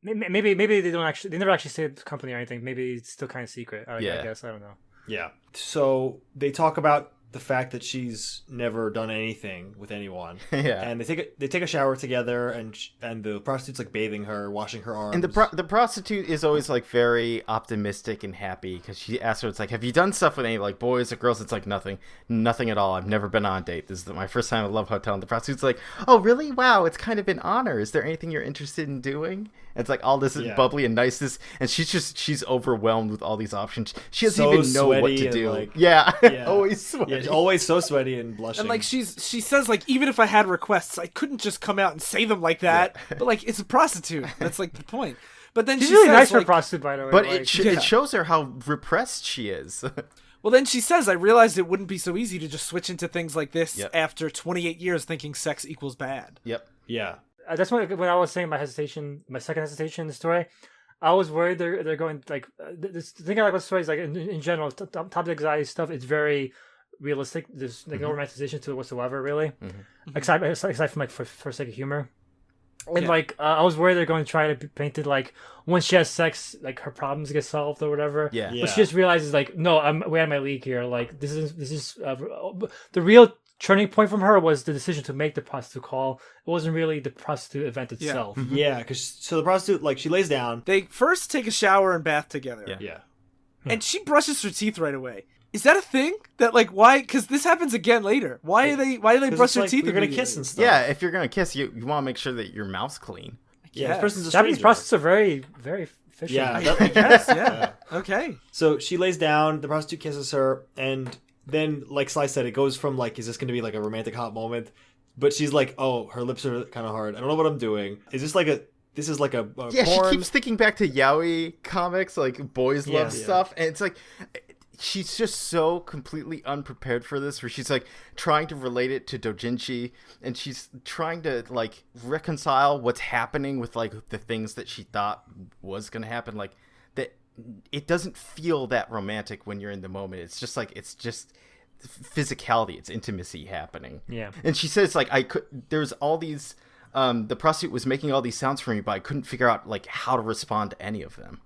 Maybe they don't actually. They never actually say the company or anything. Maybe it's still kind of secret. I guess I don't know. Yeah. So they talk about the fact that she's never done anything with anyone. Yeah. And they take a shower together, and the prostitute's like bathing her, washing her arms. And the prostitute is always like very optimistic and happy because she asks her, it's like, have you done stuff with any like boys or girls? It's like nothing at all. I've never been on a date. This is my first time at a love hotel. And the prostitute's like, oh really? Wow, it's kind of an honor. Is there anything you're interested in doing? And it's like all this bubbly and niceness, and she's overwhelmed with all these options. She doesn't even know what to do. Like, always sweaty. Yeah, always so sweaty and blushing. And like she says, like, even if I had requests, I couldn't just come out and say them like that. But like, it's a prostitute. That's like the point. But then She's she really says, nice for a like, prostitute, by the way. But like, it shows her how repressed she is. well, then she says, I realized it wouldn't be so easy to just switch into things like this after 28 years thinking sex equals bad. Yep. Yeah. that's when I was saying my second hesitation in the story. I was worried they're going like this thing I like about the story is like in general top anxiety stuff. It's very realistic. There's like no romanticization to it whatsoever, really. Aside from like for sake of humor. And like I was worried they're going to try to paint it like once she has sex, like her problems get solved or whatever. Yeah. But she just realizes like, no, I'm way out of my league here. Like this is the real turning point from her was the decision to make the prostitute call. It wasn't really the prostitute event itself. Yeah, because so the prostitute, like, she lays down. They first take a shower and bath together. Yeah. And she brushes her teeth right away. Is that a thing? That like why? Because this happens again later. Why do they brush their teeth? You're gonna immediately? kiss and stuff. Yeah, if you're gonna kiss, you want to make sure that your mouth's clean. Yeah, this person's a Japanese stranger. prostitutes are very, very efficient. Yeah. Yes, yeah. Okay. So she lays down, the prostitute kisses her, and then, like Sly said, it goes from, like, is this going to be, like, a romantic hot moment? But she's like, oh, her lips are kind of hard. I don't know what I'm doing. Is this, like, this is like a Yeah, porn. she keeps thinking back to yaoi comics, like boys love Yeah. stuff, and it's like she's just so completely unprepared for this, where she's like trying to relate it to doujinshi, and she's trying to like reconcile what's happening with like the things that she thought was gonna happen, like that. It doesn't feel that romantic when you're in the moment. It's just like it's just physicality, it's intimacy happening. Yeah. And she says like there's all these the prostitute was making all these sounds for me, but I couldn't figure out like how to respond to any of them.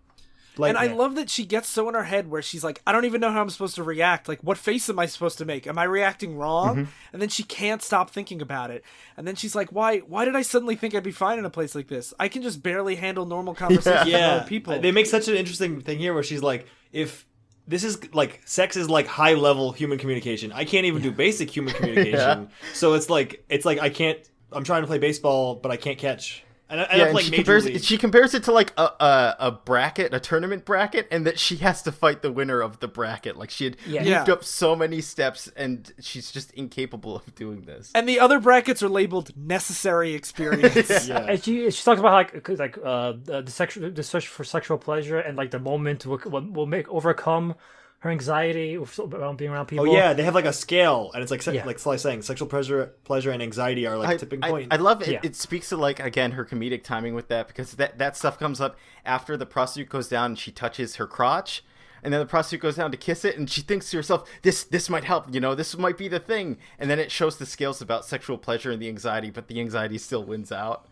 Like, And I love that she gets so in her head where she's like, I don't even know how I'm supposed to react. Like, what face am I supposed to make? Am I reacting wrong? And then she can't stop thinking about it. And then she's like, why did I suddenly think I'd be fine in a place like this? I can just barely handle normal conversations with yeah, other people. they make such an interesting thing here where she's like, if this is like sex is like high level human communication, I can't even do basic human communication. So it's like I can't. I'm trying to play baseball, but I can't catch. And Yeah, like and she compares it to like a bracket, a tournament bracket, and that she has to fight the winner of the bracket. Like she had moved up so many steps, and she's just incapable of doing this. And the other brackets are labeled necessary experience. Yeah. And she talks about the search for sexual pleasure and like the moment will make overcome her anxiety around being around people. Oh yeah, they have like a scale, and it's like Yeah. like Sly's saying, sexual pleasure, and anxiety are like tipping point. I love it. Yeah. It speaks to like again her comedic timing with that, because that stuff comes up after the prostitute goes down and she touches her crotch, and then the prostitute goes down to kiss it, and she thinks to herself, this might help, this might be the thing, and then it shows the scales about sexual pleasure and the anxiety, but the anxiety still wins out.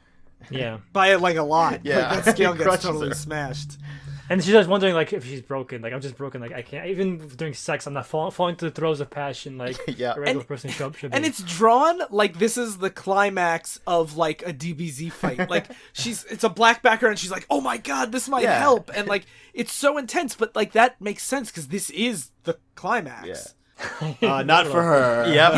Yeah. By it like a lot. Yeah. Like, that scale gets Crushes totally her. smashed. And she's just wondering like if she's broken. Like I'm just broken. Like I can't even during sex. I'm not falling to the throes of passion like Yeah. a regular person should be. And it's drawn like this is the climax of like a DBZ fight. Like it's a black background and she's like, oh my god, this might Yeah. help. And like it's so intense, but like that makes sense because this is the climax. Yeah. Not for her. Yep.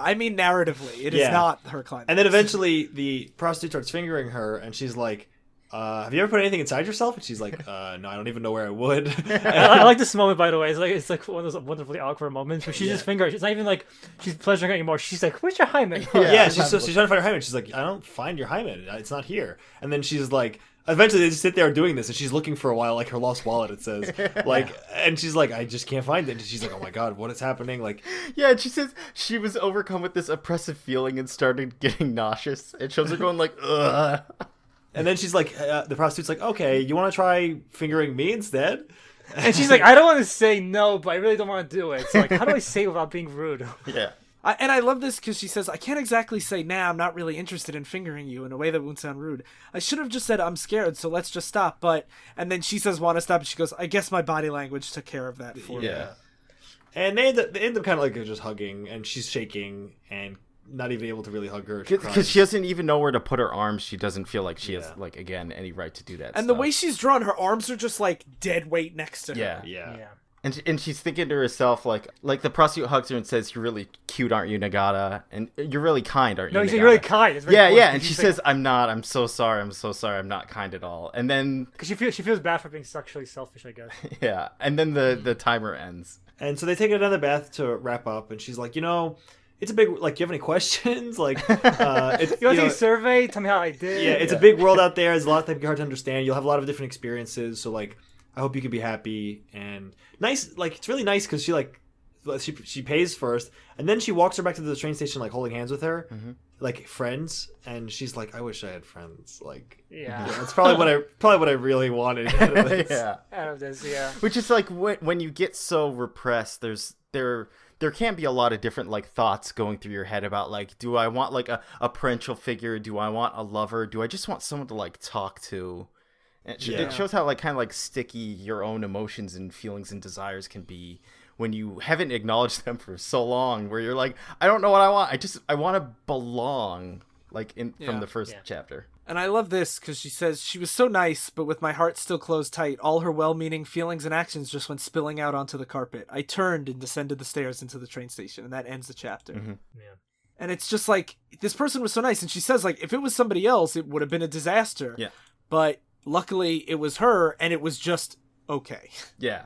I mean narratively, it is Yeah. not her climax. And then eventually the prostitute starts fingering her, and she's like, have you ever put anything inside yourself? And she's like, no, I don't even know where I would. I like this moment, by the way. It's like one of those wonderfully awkward moments where she's just fingering. It's not even like she's pleasuring her anymore. She's like, "Where's your hymen?" Yeah, she's trying to find her hymen. She's like, I don't find your hymen. It's not here. And then she's like, eventually they just sit there doing this, and she's looking for a while, like her lost wallet. It says, like, and she's like, I just can't find it. And she's like, oh my god, what is happening? Like, Yeah, and she says she was overcome with this oppressive feeling and started getting nauseous. It shows her going like, ugh. and then she's like, the prostitute's like, okay, you want to try fingering me instead? And she's like, "I don't want to say no, but I really don't want to do it." So like, how do I say it without being rude? Yeah. And I love this because she says, I can't exactly say, nah, I'm not really interested in fingering you in a way that won't sound rude. I should have just said, I'm scared, so let's just stop. But, and then she says, want to stop, and she goes, I guess my body language took care of that for me. Yeah. And they end up kind of like just hugging, and she's shaking and not even able to really hug her. Because she doesn't even know where to put her arms. She doesn't feel like she has, like, again, any right to do that And stuff. the way she's drawn, her arms are just like dead weight next to her. Yeah. Yeah. And she's thinking to herself, like the prostitute hugs her and says, "You're really cute, aren't you, Nagata? And you're really kind, aren't you, No, he's Nagata?" really kind. It's very Yeah, important. yeah. And She's she like- says, "I'm not. I'm so sorry. I'm so sorry. I'm not kind at all." And then, Because she feels bad for being sexually selfish, I guess. yeah. And then the timer ends. And so they take another bath to wrap up, and she's like, it's a big, like, do you have any questions? Like, it's, You want to take a survey? Tell me how I did. yeah, it's a big world out there. There's a lot that can be hard to understand. You'll have a lot of different experiences. So, like, I hope you can be happy and nice. Like, it's really nice because she pays first, and then she walks her back to the train station, like holding hands with her, like friends. And she's like, I wish I had friends. Like, Yeah. that's probably what I really wanted. Out of this. Yeah. Out of this, yeah. Which is like when you get so repressed, there can be a lot of different like thoughts going through your head about like, do I want like a parental figure? Do I want a lover? Do I just want someone to like talk to? And it shows how like kind of like sticky your own emotions and feelings and desires can be when you haven't acknowledged them for so long, where you're like, I don't know what I want. I want to belong, like from the first chapter. And I love this because she says, she was so nice, but with my heart still closed tight, all her well-meaning feelings and actions just went spilling out onto the carpet. I turned and descended the stairs into the train station, and that ends the chapter. Yeah. And it's just like, this person was so nice, and she says, like, if it was somebody else, it would have been a disaster. Yeah. But luckily, it was her, and it was just okay. Yeah.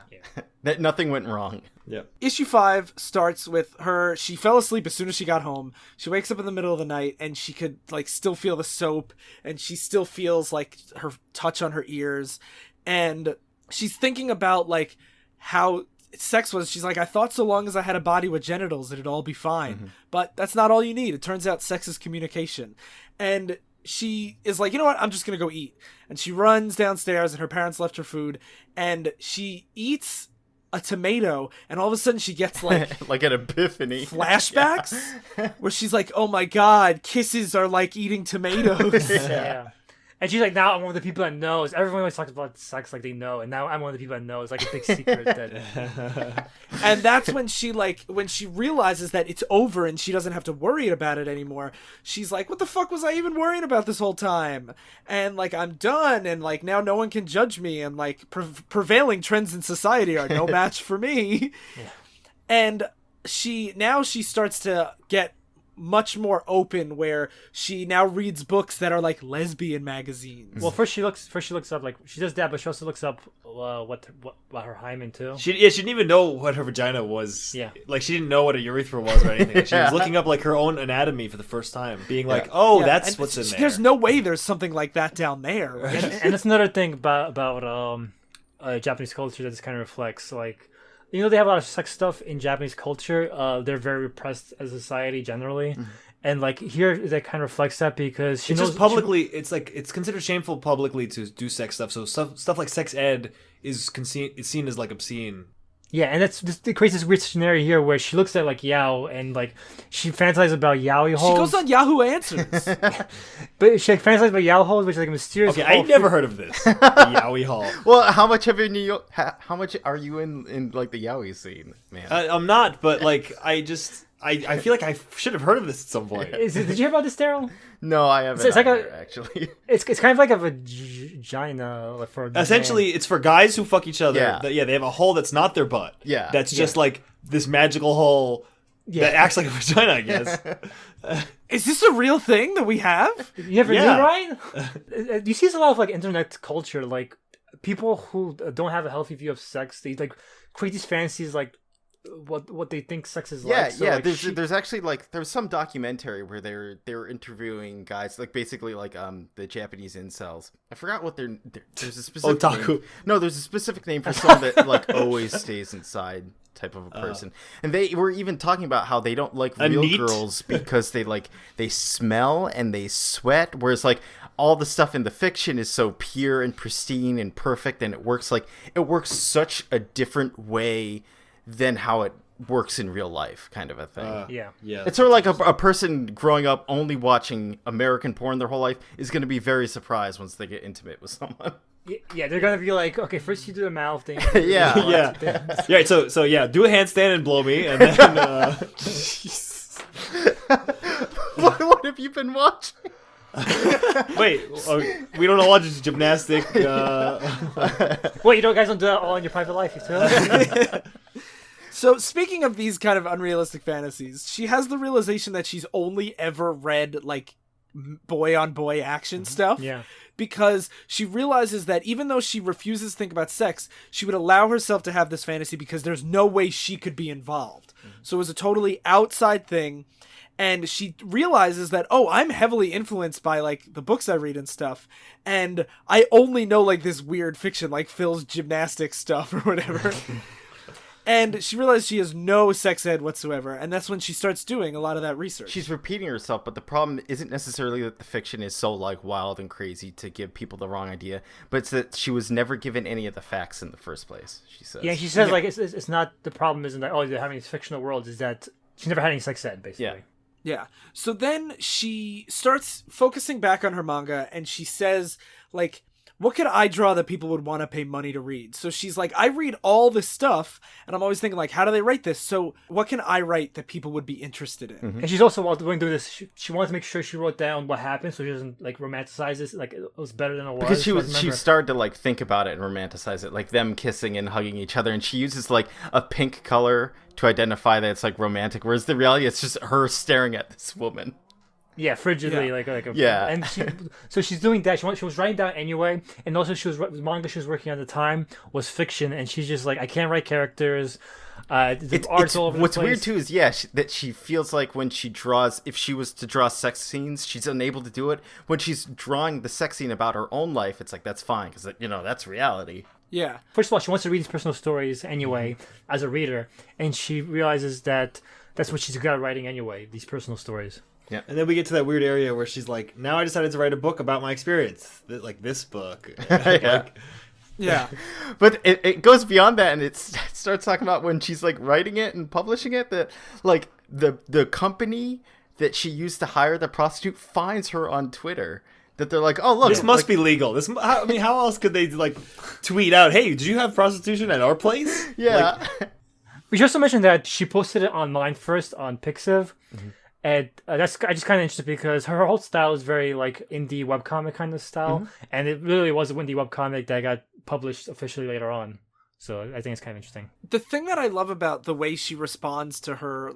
That nothing went wrong. Yeah. Issue 5 starts with her. She fell asleep as soon as she got home. She wakes up in the middle of the night and she could like still feel the soap, and she still feels like her touch on her ears, and she's thinking about like how sex was. She's like, I thought so long as I had a body with genitals it'd all be fine. But that's not all you need. It turns out sex is communication. And she is like, you know what, I'm just gonna go eat. And she runs downstairs, and her parents left her food, and she eats a tomato, and all of a sudden she gets like like an epiphany. flashbacks where she's like, oh my god, kisses are like eating tomatoes. Yeah. And she's like, now I'm one of the people that knows. Everyone always talks about sex like they know, and now I'm one of the people that knows, like a big secret. That... And that's when she realizes that it's over and she doesn't have to worry about it anymore. She's like, what the fuck was I even worrying about this whole time? And like, I'm done, and like now no one can judge me, and like prevailing trends in society are no match for me. Yeah. And she starts to get much more open, where she now reads books that are like lesbian magazines. Well, first she looks up, like, she does that, but she also looks up what about her hymen too. She didn't even know what her vagina was. Yeah. Like, she didn't know what a urethra was or anything. She was looking up like her own anatomy for the first time, being like, oh, that's and what's in there. There's no way there's something like that down there, right? And that's another thing about Japanese culture that this kind of reflects. Like, you know, they have a lot of sex stuff in Japanese culture. They're very repressed as a society generally. And like here, that kind of reflects that, because she it's knows just publicly. It's like, it's considered shameful publicly to do sex stuff. So stuff like sex ed is seen as like obscene. Yeah, and it creates this weird scenario here where she looks at like Yao, and like she fantasizes about yaoi holes. She goes on Yahoo Answers. But she fantasizes about yaoi holes, which is like a mysterious. Okay, I never heard of this. The yaoi hall. Well, how much are you in like the yaoi scene, man? I'm not, but like I feel like I should have heard of this at some point. Did you hear about this, Darryl? No, I haven't. It's like actually. It's kind of like a vagina for a Essentially, man. It's for guys who fuck each other. Yeah. They have a hole that's not their butt. Yeah. That's just like this magical hole that acts like a vagina, I guess. Is this a real thing that we have? You never knew, Ryan? You see this a lot of like internet culture, like people who don't have a healthy view of sex. They like create these fantasies, like what they think sex is like. So, like, there's actually like there was some documentary where they were interviewing guys, like basically like the Japanese incels. I forgot what there's a specific otaku. Name. No, there's a specific name for someone that like always stays inside type of a person. And they were even talking about how they don't like real girls because they smell and they sweat, whereas like all the stuff in the fiction is so pure and pristine and perfect, and it works such a different way than how it works in real life, kind of a thing. Yeah. It's sort of like a person growing up only watching American porn their whole life is going to be very surprised once they get intimate with someone. Yeah, they're gonna be like, okay, first you do the mouth thing. Yeah. Yeah. So yeah, do a handstand and blow me, and then. What have you been watching? Wait, we don't watch gymnastic. Wait, you guys don't do that all in your private life, you too? So speaking of these kind of unrealistic fantasies, she has the realization that she's only ever read like boy on boy action stuff. Yeah. Because she realizes that even though she refuses to think about sex, she would allow herself to have this fantasy because there's no way she could be involved. So it was a totally outside thing. And she realizes that, oh, I'm heavily influenced by, like, the books I read and stuff. And I only know, like, this weird fiction, like Phil's gymnastics stuff or whatever. And she realizes she has no sex ed whatsoever. And that's when she starts doing a lot of that research. She's repeating herself, but the problem isn't necessarily that the fiction is so, like, wild and crazy to give people the wrong idea. But it's that she was never given any of the facts in the first place, she says. Yeah, she says, like, it's not, the problem isn't that, oh, they're having these fictional worlds, is that she never had any sex ed, basically. Yeah. So then she starts focusing back on her manga, and she says, like, what could I draw that people would want to pay money to read? So she's like, I read all this stuff, and I'm always thinking, like, how do they write this? So what can I write that people would be interested in? Mm-hmm. And she's also, while doing this, she wanted to make sure she wrote down what happened, so she doesn't, like, romanticize this, like, it was better than it was. Because she started to, like, think about it and romanticize it, like them kissing and hugging each other, and she uses, like, a pink color to identify that it's, like, romantic, whereas the reality, it's just her staring at this woman. Yeah, frigidly, yeah. And so she's doing that. She was writing down anyway, and also the manga she was working on at the time was fiction, and she's just like, I can't write characters. The art's all over the what's place. weird too is that she feels like when she draws, if she was to draw sex scenes, she's unable to do it. When she's drawing the sex scene about her own life, it's like that's fine because that's reality. Yeah. First of all, she wants to read these personal stories anyway as a reader, and she realizes that that's what she's good at writing anyway, these personal stories. Yeah, and then we get to that weird area where she's like, now I decided to write a book about my experience. Like this book. Yeah. But it goes beyond that, and it starts talking about when she's like writing it and publishing it, that like the company that she used to hire the prostitute finds her on Twitter. That they're like, oh look, this must be legal. How else could they like tweet out, hey, did you have prostitution at our place? Yeah. We should also mention that she posted it online first on Pixiv. And I just kind of interested because her whole style is very like indie webcomic kind of style, and it really was a indie webcomic that got published officially later on. So I think it's kind of interesting. The thing that I love about the way she responds to her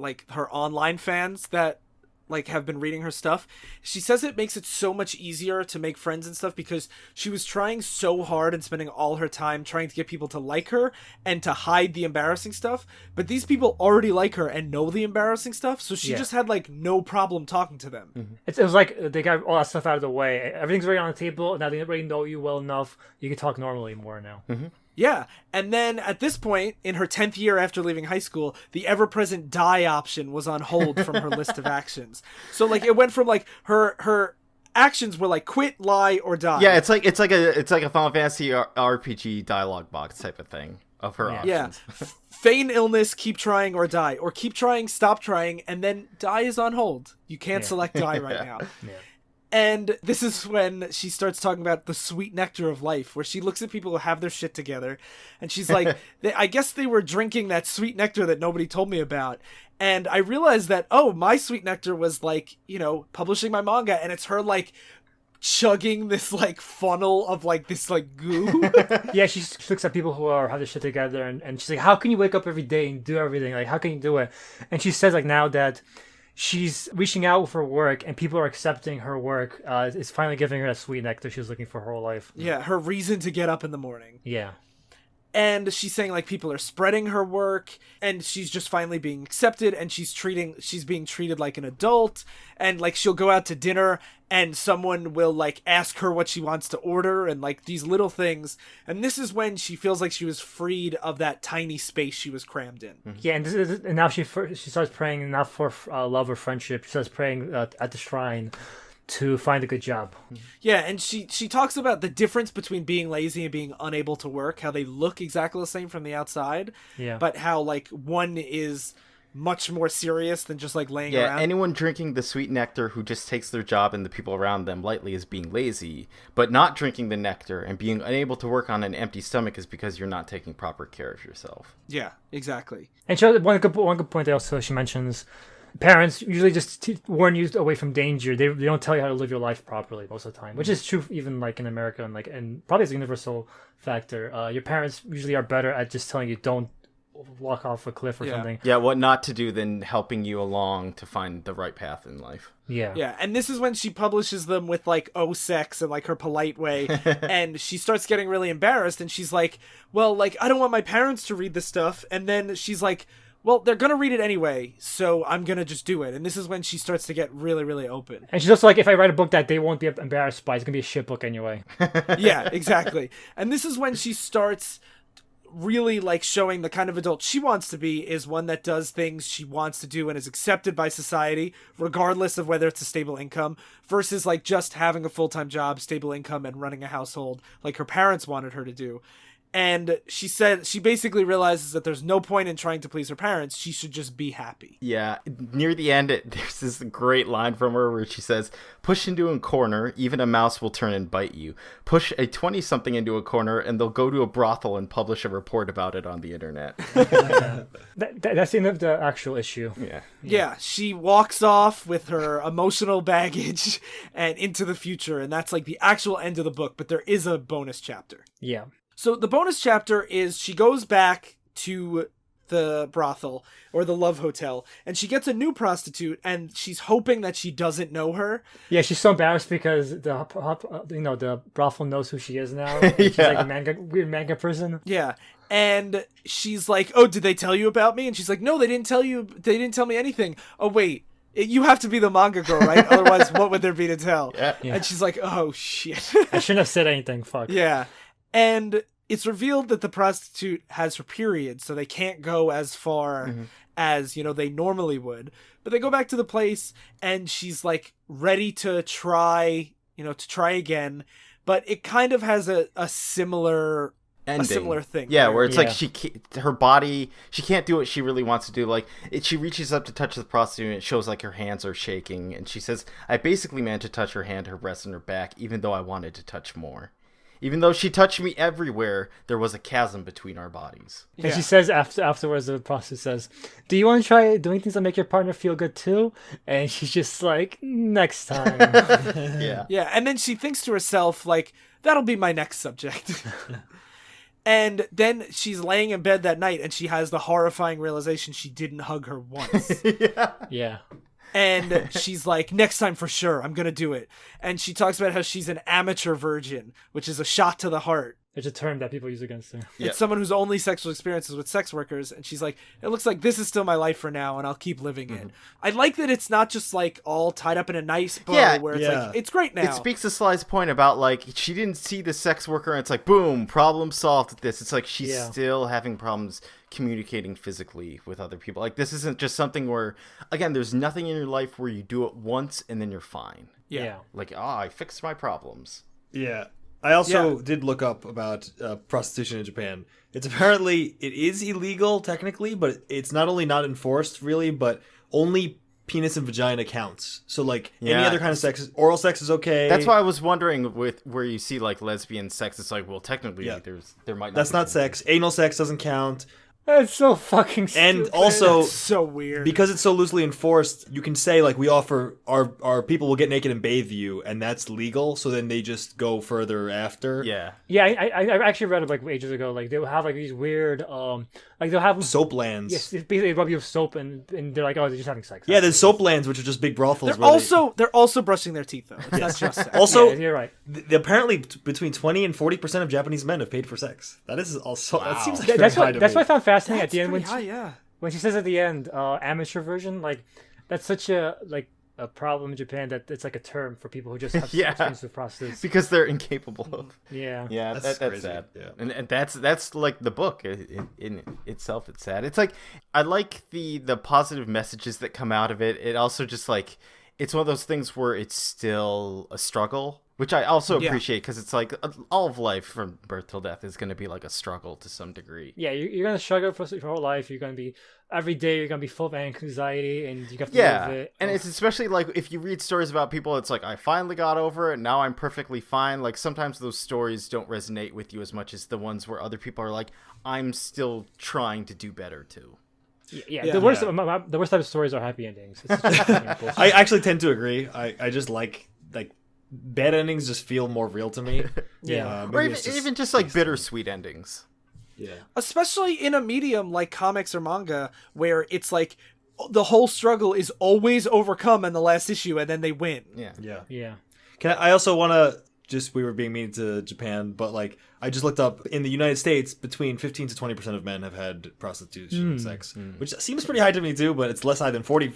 online fans that like have been reading her stuff, she says it makes it so much easier to make friends and stuff because she was trying so hard and spending all her time trying to get people to like her and to hide the embarrassing stuff, but these people already like her and know the embarrassing stuff, so she just had like no problem talking to them. It was like they got all that stuff out of the way. Everything's already on the table, and now they already know you well enough. You can talk normally more now. Yeah, and then at this point, in her 10th year after leaving high school, the ever-present die option was on hold from her list of actions. So, like, it went from, like, her actions were, like, quit, lie, or die. Yeah, it's like a Final Fantasy RPG dialogue box type of thing of her options. Yeah. Feign illness, keep trying, or die. Or keep trying, stop trying, and then die is on hold. You can't select die right now. Yeah. And this is when she starts talking about the sweet nectar of life, where she looks at people who have their shit together, and she's like, I guess they were drinking that sweet nectar that nobody told me about. And I realized that, my sweet nectar was like, publishing my manga, and it's her like chugging this like funnel of like this like goo. Yeah, she looks at people who have their shit together, and she's like, how can you wake up every day and do everything? Like, how can you do it? And she says like now that she's reaching out for work and people are accepting her work. It's finally giving her that sweet nectar she was looking for her whole life. Yeah, her reason to get up in the morning. Yeah. And she's saying like people are spreading her work, and she's just finally being accepted, and she's being treated like an adult, and like she'll go out to dinner and someone will like ask her what she wants to order, and like these little things. And this is when she feels like she was freed of that tiny space she was crammed in. Yeah, and now she starts praying not for love or friendship. She starts praying at the shrine to find a good job. Yeah, and she talks about the difference between being lazy and being unable to work, how they look exactly the same from the outside, but how like one is much more serious than just like laying around. Yeah, anyone drinking the sweet nectar who just takes their job and the people around them lightly is being lazy, but not drinking the nectar and being unable to work on an empty stomach is because you're not taking proper care of yourself. Yeah, exactly. And one good point that also she mentions, parents usually just warn you away from danger. They don't tell you how to live your life properly most of the time, which is true even like in America and probably as a universal factor. Your parents usually are better at just telling you don't walk off a cliff or something. Yeah, what not to do than helping you along to find the right path in life. Yeah. Yeah, and this is when she publishes them with like sex and like her polite way, and she starts getting really embarrassed, and she's like, well, like I don't want my parents to read this stuff, and then she's like, well, they're going to read it anyway, so I'm going to just do it. And this is when she starts to get really, really open. And she's also like, if I write a book that they won't be embarrassed by, it's going to be a shit book anyway. Yeah, exactly. And this is when she starts really like showing the kind of adult she wants to be is one that does things she wants to do and is accepted by society, regardless of whether it's a stable income, versus like just having a full-time job, stable income, and running a household like her parents wanted her to do. And she said she basically realizes that there's no point in trying to please her parents. She should just be happy. Yeah. Near the end, there's this great line from her where she says, push into a corner, even a mouse will turn and bite you. Push a 20-something into a corner, and they'll go to a brothel and publish a report about it on the internet. That's the end of the actual issue. Yeah, she walks off with her emotional baggage and into the future, and that's like the actual end of the book, but there is a bonus chapter. Yeah. So the bonus chapter is she goes back to the brothel or the love hotel, and she gets a new prostitute, and she's hoping that she doesn't know her. Yeah, she's so embarrassed because the brothel knows who she is now. She's like a weird manga person. Yeah. And she's like, "Oh, did they tell you about me?" And she's like, "No, they didn't tell you. They didn't tell me anything." "Oh, wait. You have to be the manga girl, right? Otherwise, what would there be to tell?" Yeah. And she's like, "Oh, shit." I shouldn't have said anything. Fuck. Yeah. And it's revealed that the prostitute has her period, so they can't go as far as, they normally would. But they go back to the place, and she's like ready to try again. But it kind of has a similar Ending. a similar thing. Yeah, where it's Yeah. like her body, she can't do what she really wants to do. Like, she reaches up to touch the prostitute, and it shows like her hands are shaking. And she says, "I basically managed to touch her hand, her breast, and her back, even though I wanted to touch more. Even though she touched me everywhere, there was a chasm between our bodies." And she says afterwards, the prostitute says, "Do you want to try doing things that make your partner feel good too?" And she's just like, "Next time." Yeah. Yeah, and then she thinks to herself, like, that'll be my next subject. And then she's laying in bed that night, and she has the horrifying realization she didn't hug her once. Yeah. And she's like, "Next time for sure, I'm going to do it." And she talks about how she's an amateur virgin, which is a shot to the heart. It's a term that people use against her. Yeah. It's someone whose only sexual experiences with sex workers, and she's like, "It looks like this is still my life for now, and I'll keep living it." I like that it's not just like all tied up in a nice bow, Yeah. where it's Yeah. like, it's great now. It speaks to Sly's point about, like, she didn't see the sex worker, and it's like, boom, problem solved with this. It's like she's still having problems communicating physically with other people. Like, this isn't just something where, again, there's nothing in your life where you do it once and then you're fine. Yeah. Like, I fixed my problems. Yeah. I also did look up about prostitution in Japan. It is illegal technically, but it's not only not enforced really, but only penis and vagina counts. So like any other kind of sex, oral sex is okay. That's why I was wondering with where you see like lesbian sex, it's like, well, technically there might not That's be not sex. Anal sex doesn't count. That's so fucking stupid. And also, It's so weird. because it's so loosely enforced, you can say like we offer our people will get naked and bathe you, and that's legal. So then they just go further after. Yeah. Yeah, I actually read it like ages ago. Like they'll have like these weird like they'll have Soap lands. Yes, basically they rub you with soap and they're like, oh, they're just having sex. Yeah, there's soap lands, which are just big brothels. they're also brushing their teeth though. It's not just sex. Also, Yeah, you're right. Apparently between 20 and 40% of Japanese men have paid for sex. That is also that seems like very That's high what to that's me. what I found fascinating at That's the end pretty high, yeah. when she says at the end, amateur version. Like that's such a problem in Japan that it's like a term for people who just have experience with prostitutes. Because they're incapable of. Yeah. Yeah, That's that's crazy. sad. Yeah. And that's like the book in itself. It's sad. It's like, I like the positive messages that come out of it. It also just like, it's one of those things where it's still a struggle, which I also appreciate, because it's like all of life from birth till death is going to be like a struggle to some degree. Yeah, you're gonna struggle for your whole life. You're gonna be every day. You're gonna be full of anxiety, and you have to live with it. And it's especially like if you read stories about people, it's like, I finally got over it, now I'm perfectly fine. Like sometimes those stories don't resonate with you as much as the ones where other people are like, I'm still trying to do better too. The worst type of stories are happy endings. It's such a bullshit. I actually tend to agree. I just like bad endings just feel more real to me. Yeah. Maybe Or it's even just like bittersweet endings. Yeah. Especially in a medium like comics or manga, where it's like the whole struggle is always overcome in the last issue, and then they win. Yeah. Yeah. I also want to we were being mean to Japan, but like I just looked up in the United States, between 15 to 20% of men have had prostitution sex, which seems pretty high to me too, but it's less high than 40%,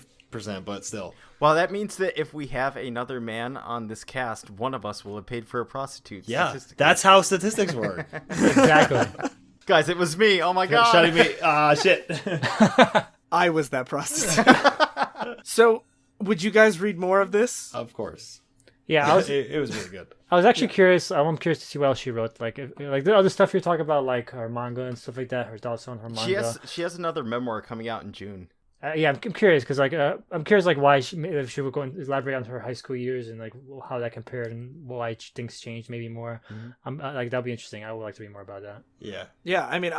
but still. Well, that means that if we have another man on this cast, one of us will have paid for a prostitute. Yeah, statistically. that's how statistics work. Exactly. Guys, it was me. Oh my god. Shutting me. Shit. I was that prostitute. So, would you guys read more of this? Of course. Yeah, It was really good. I was actually curious. I'm curious to see what else she wrote. Like the other stuff you're talking about, like her manga and stuff like that. Her thoughts on her manga. She has another memoir coming out in June. Yeah, I'm curious because I'm curious like why if she would go and elaborate on her high school years and like how that compared and why things changed maybe more. Like that'll be interesting. I would like to read more about that. Yeah. Yeah, I mean,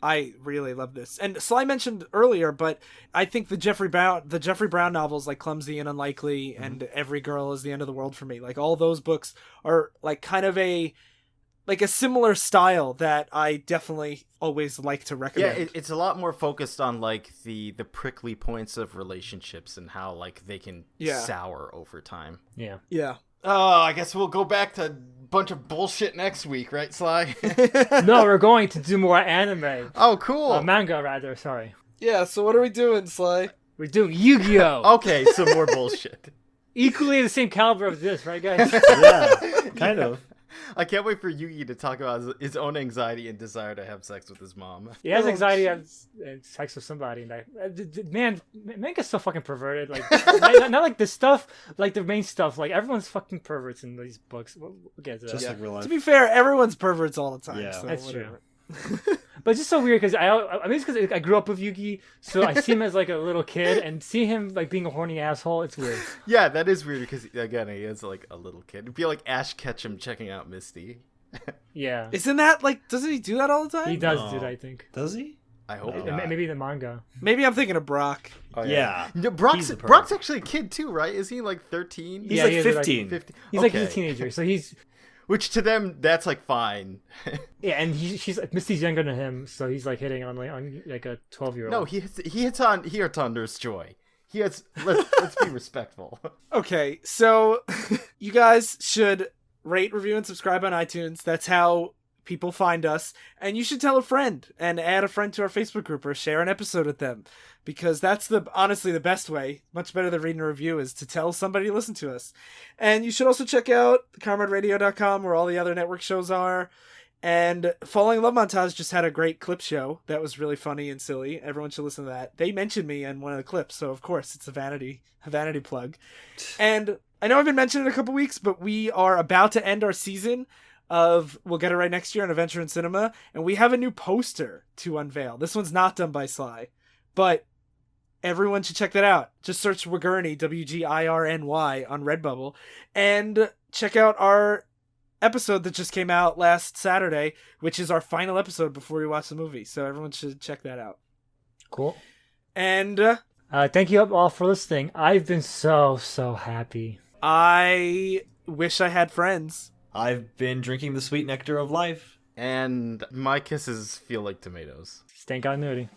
I really love this. And Sly mentioned earlier, but I think the Jeffrey Brown novels like Clumsy and Unlikely and Every Girl is the End of the World for Me. Like all those books are like kind of like a similar style that I definitely always like to Yeah, recommend. it's a lot more focused on like the prickly points of relationships and how like they can sour over time. Yeah. Yeah. Oh, I guess we'll go back to a bunch of bullshit next week, right, Sly? No, we're going to do more anime. Oh, cool. Manga, rather. Sorry. Yeah, so what are we doing, Sly? We're doing Yu-Gi-Oh! Okay, some more bullshit. Equally the same caliber of this, right, guys? Yeah, kind of. I can't wait for Yugi to talk about his own anxiety and desire to have sex with his mom. He has anxiety of sex with somebody. And man, manga's so fucking perverted. Like, not like the stuff, like the main stuff. Like, everyone's fucking perverts in these books. We'll get to that. Just like real life. To be fair, everyone's perverts all the time. Yeah. So That's whatever. But it's just so weird because I mean, it's because I grew up with Yugi, so I see him as like a little kid, and see him like being a horny asshole. It's weird. Yeah, that is weird because, again, he is like a little kid. It'd be like Ash Ketchum checking out Misty. Yeah, Isn't that like, doesn't he do that all the time? he does No. do that. I think Does he? I hope No. not. maybe the manga. Maybe I'm thinking of Brock. Oh, Yeah. No, He's a pervert. Brock's actually a kid too, right? Is he like 13? He's Yeah, like he is, like, 15. 15. He's like he's a teenager, so he's Which to them, that's like fine. yeah, and she's Misty's younger than him, so he's like hitting on like a 12-year-old. No, he hits on Nurse Joy. Let's be respectful. Okay, so you guys should rate, review, and subscribe on iTunes. That's how people find us. And you should tell a friend and add a friend to our Facebook group or share an episode with them. Because that's honestly the best way, much better than reading a review, is to tell somebody to listen to us. And you should also check out comraderadio.com where all the other network shows are. And Falling in Love Montage just had a great clip show that was really funny and silly. Everyone should listen to that. They mentioned me in one of the clips, so of course it's a vanity plug. And I know I've been mentioning it a couple weeks, but we are about to end our season of We'll Get It Right Next Year on Adventure in Cinema, and we have a new poster to unveil. This one's not done by Sly, but everyone should check that out. Just search Wigurny, WGIRNY, on Redbubble, and check out our episode that just came out last Saturday, which is our final episode before we watch the movie. So everyone should check that out. Cool. And Thank you all for listening. I've been so happy. I wish I had friends. I've been drinking the sweet nectar of life. And my kisses feel like tomatoes. Stank continuity.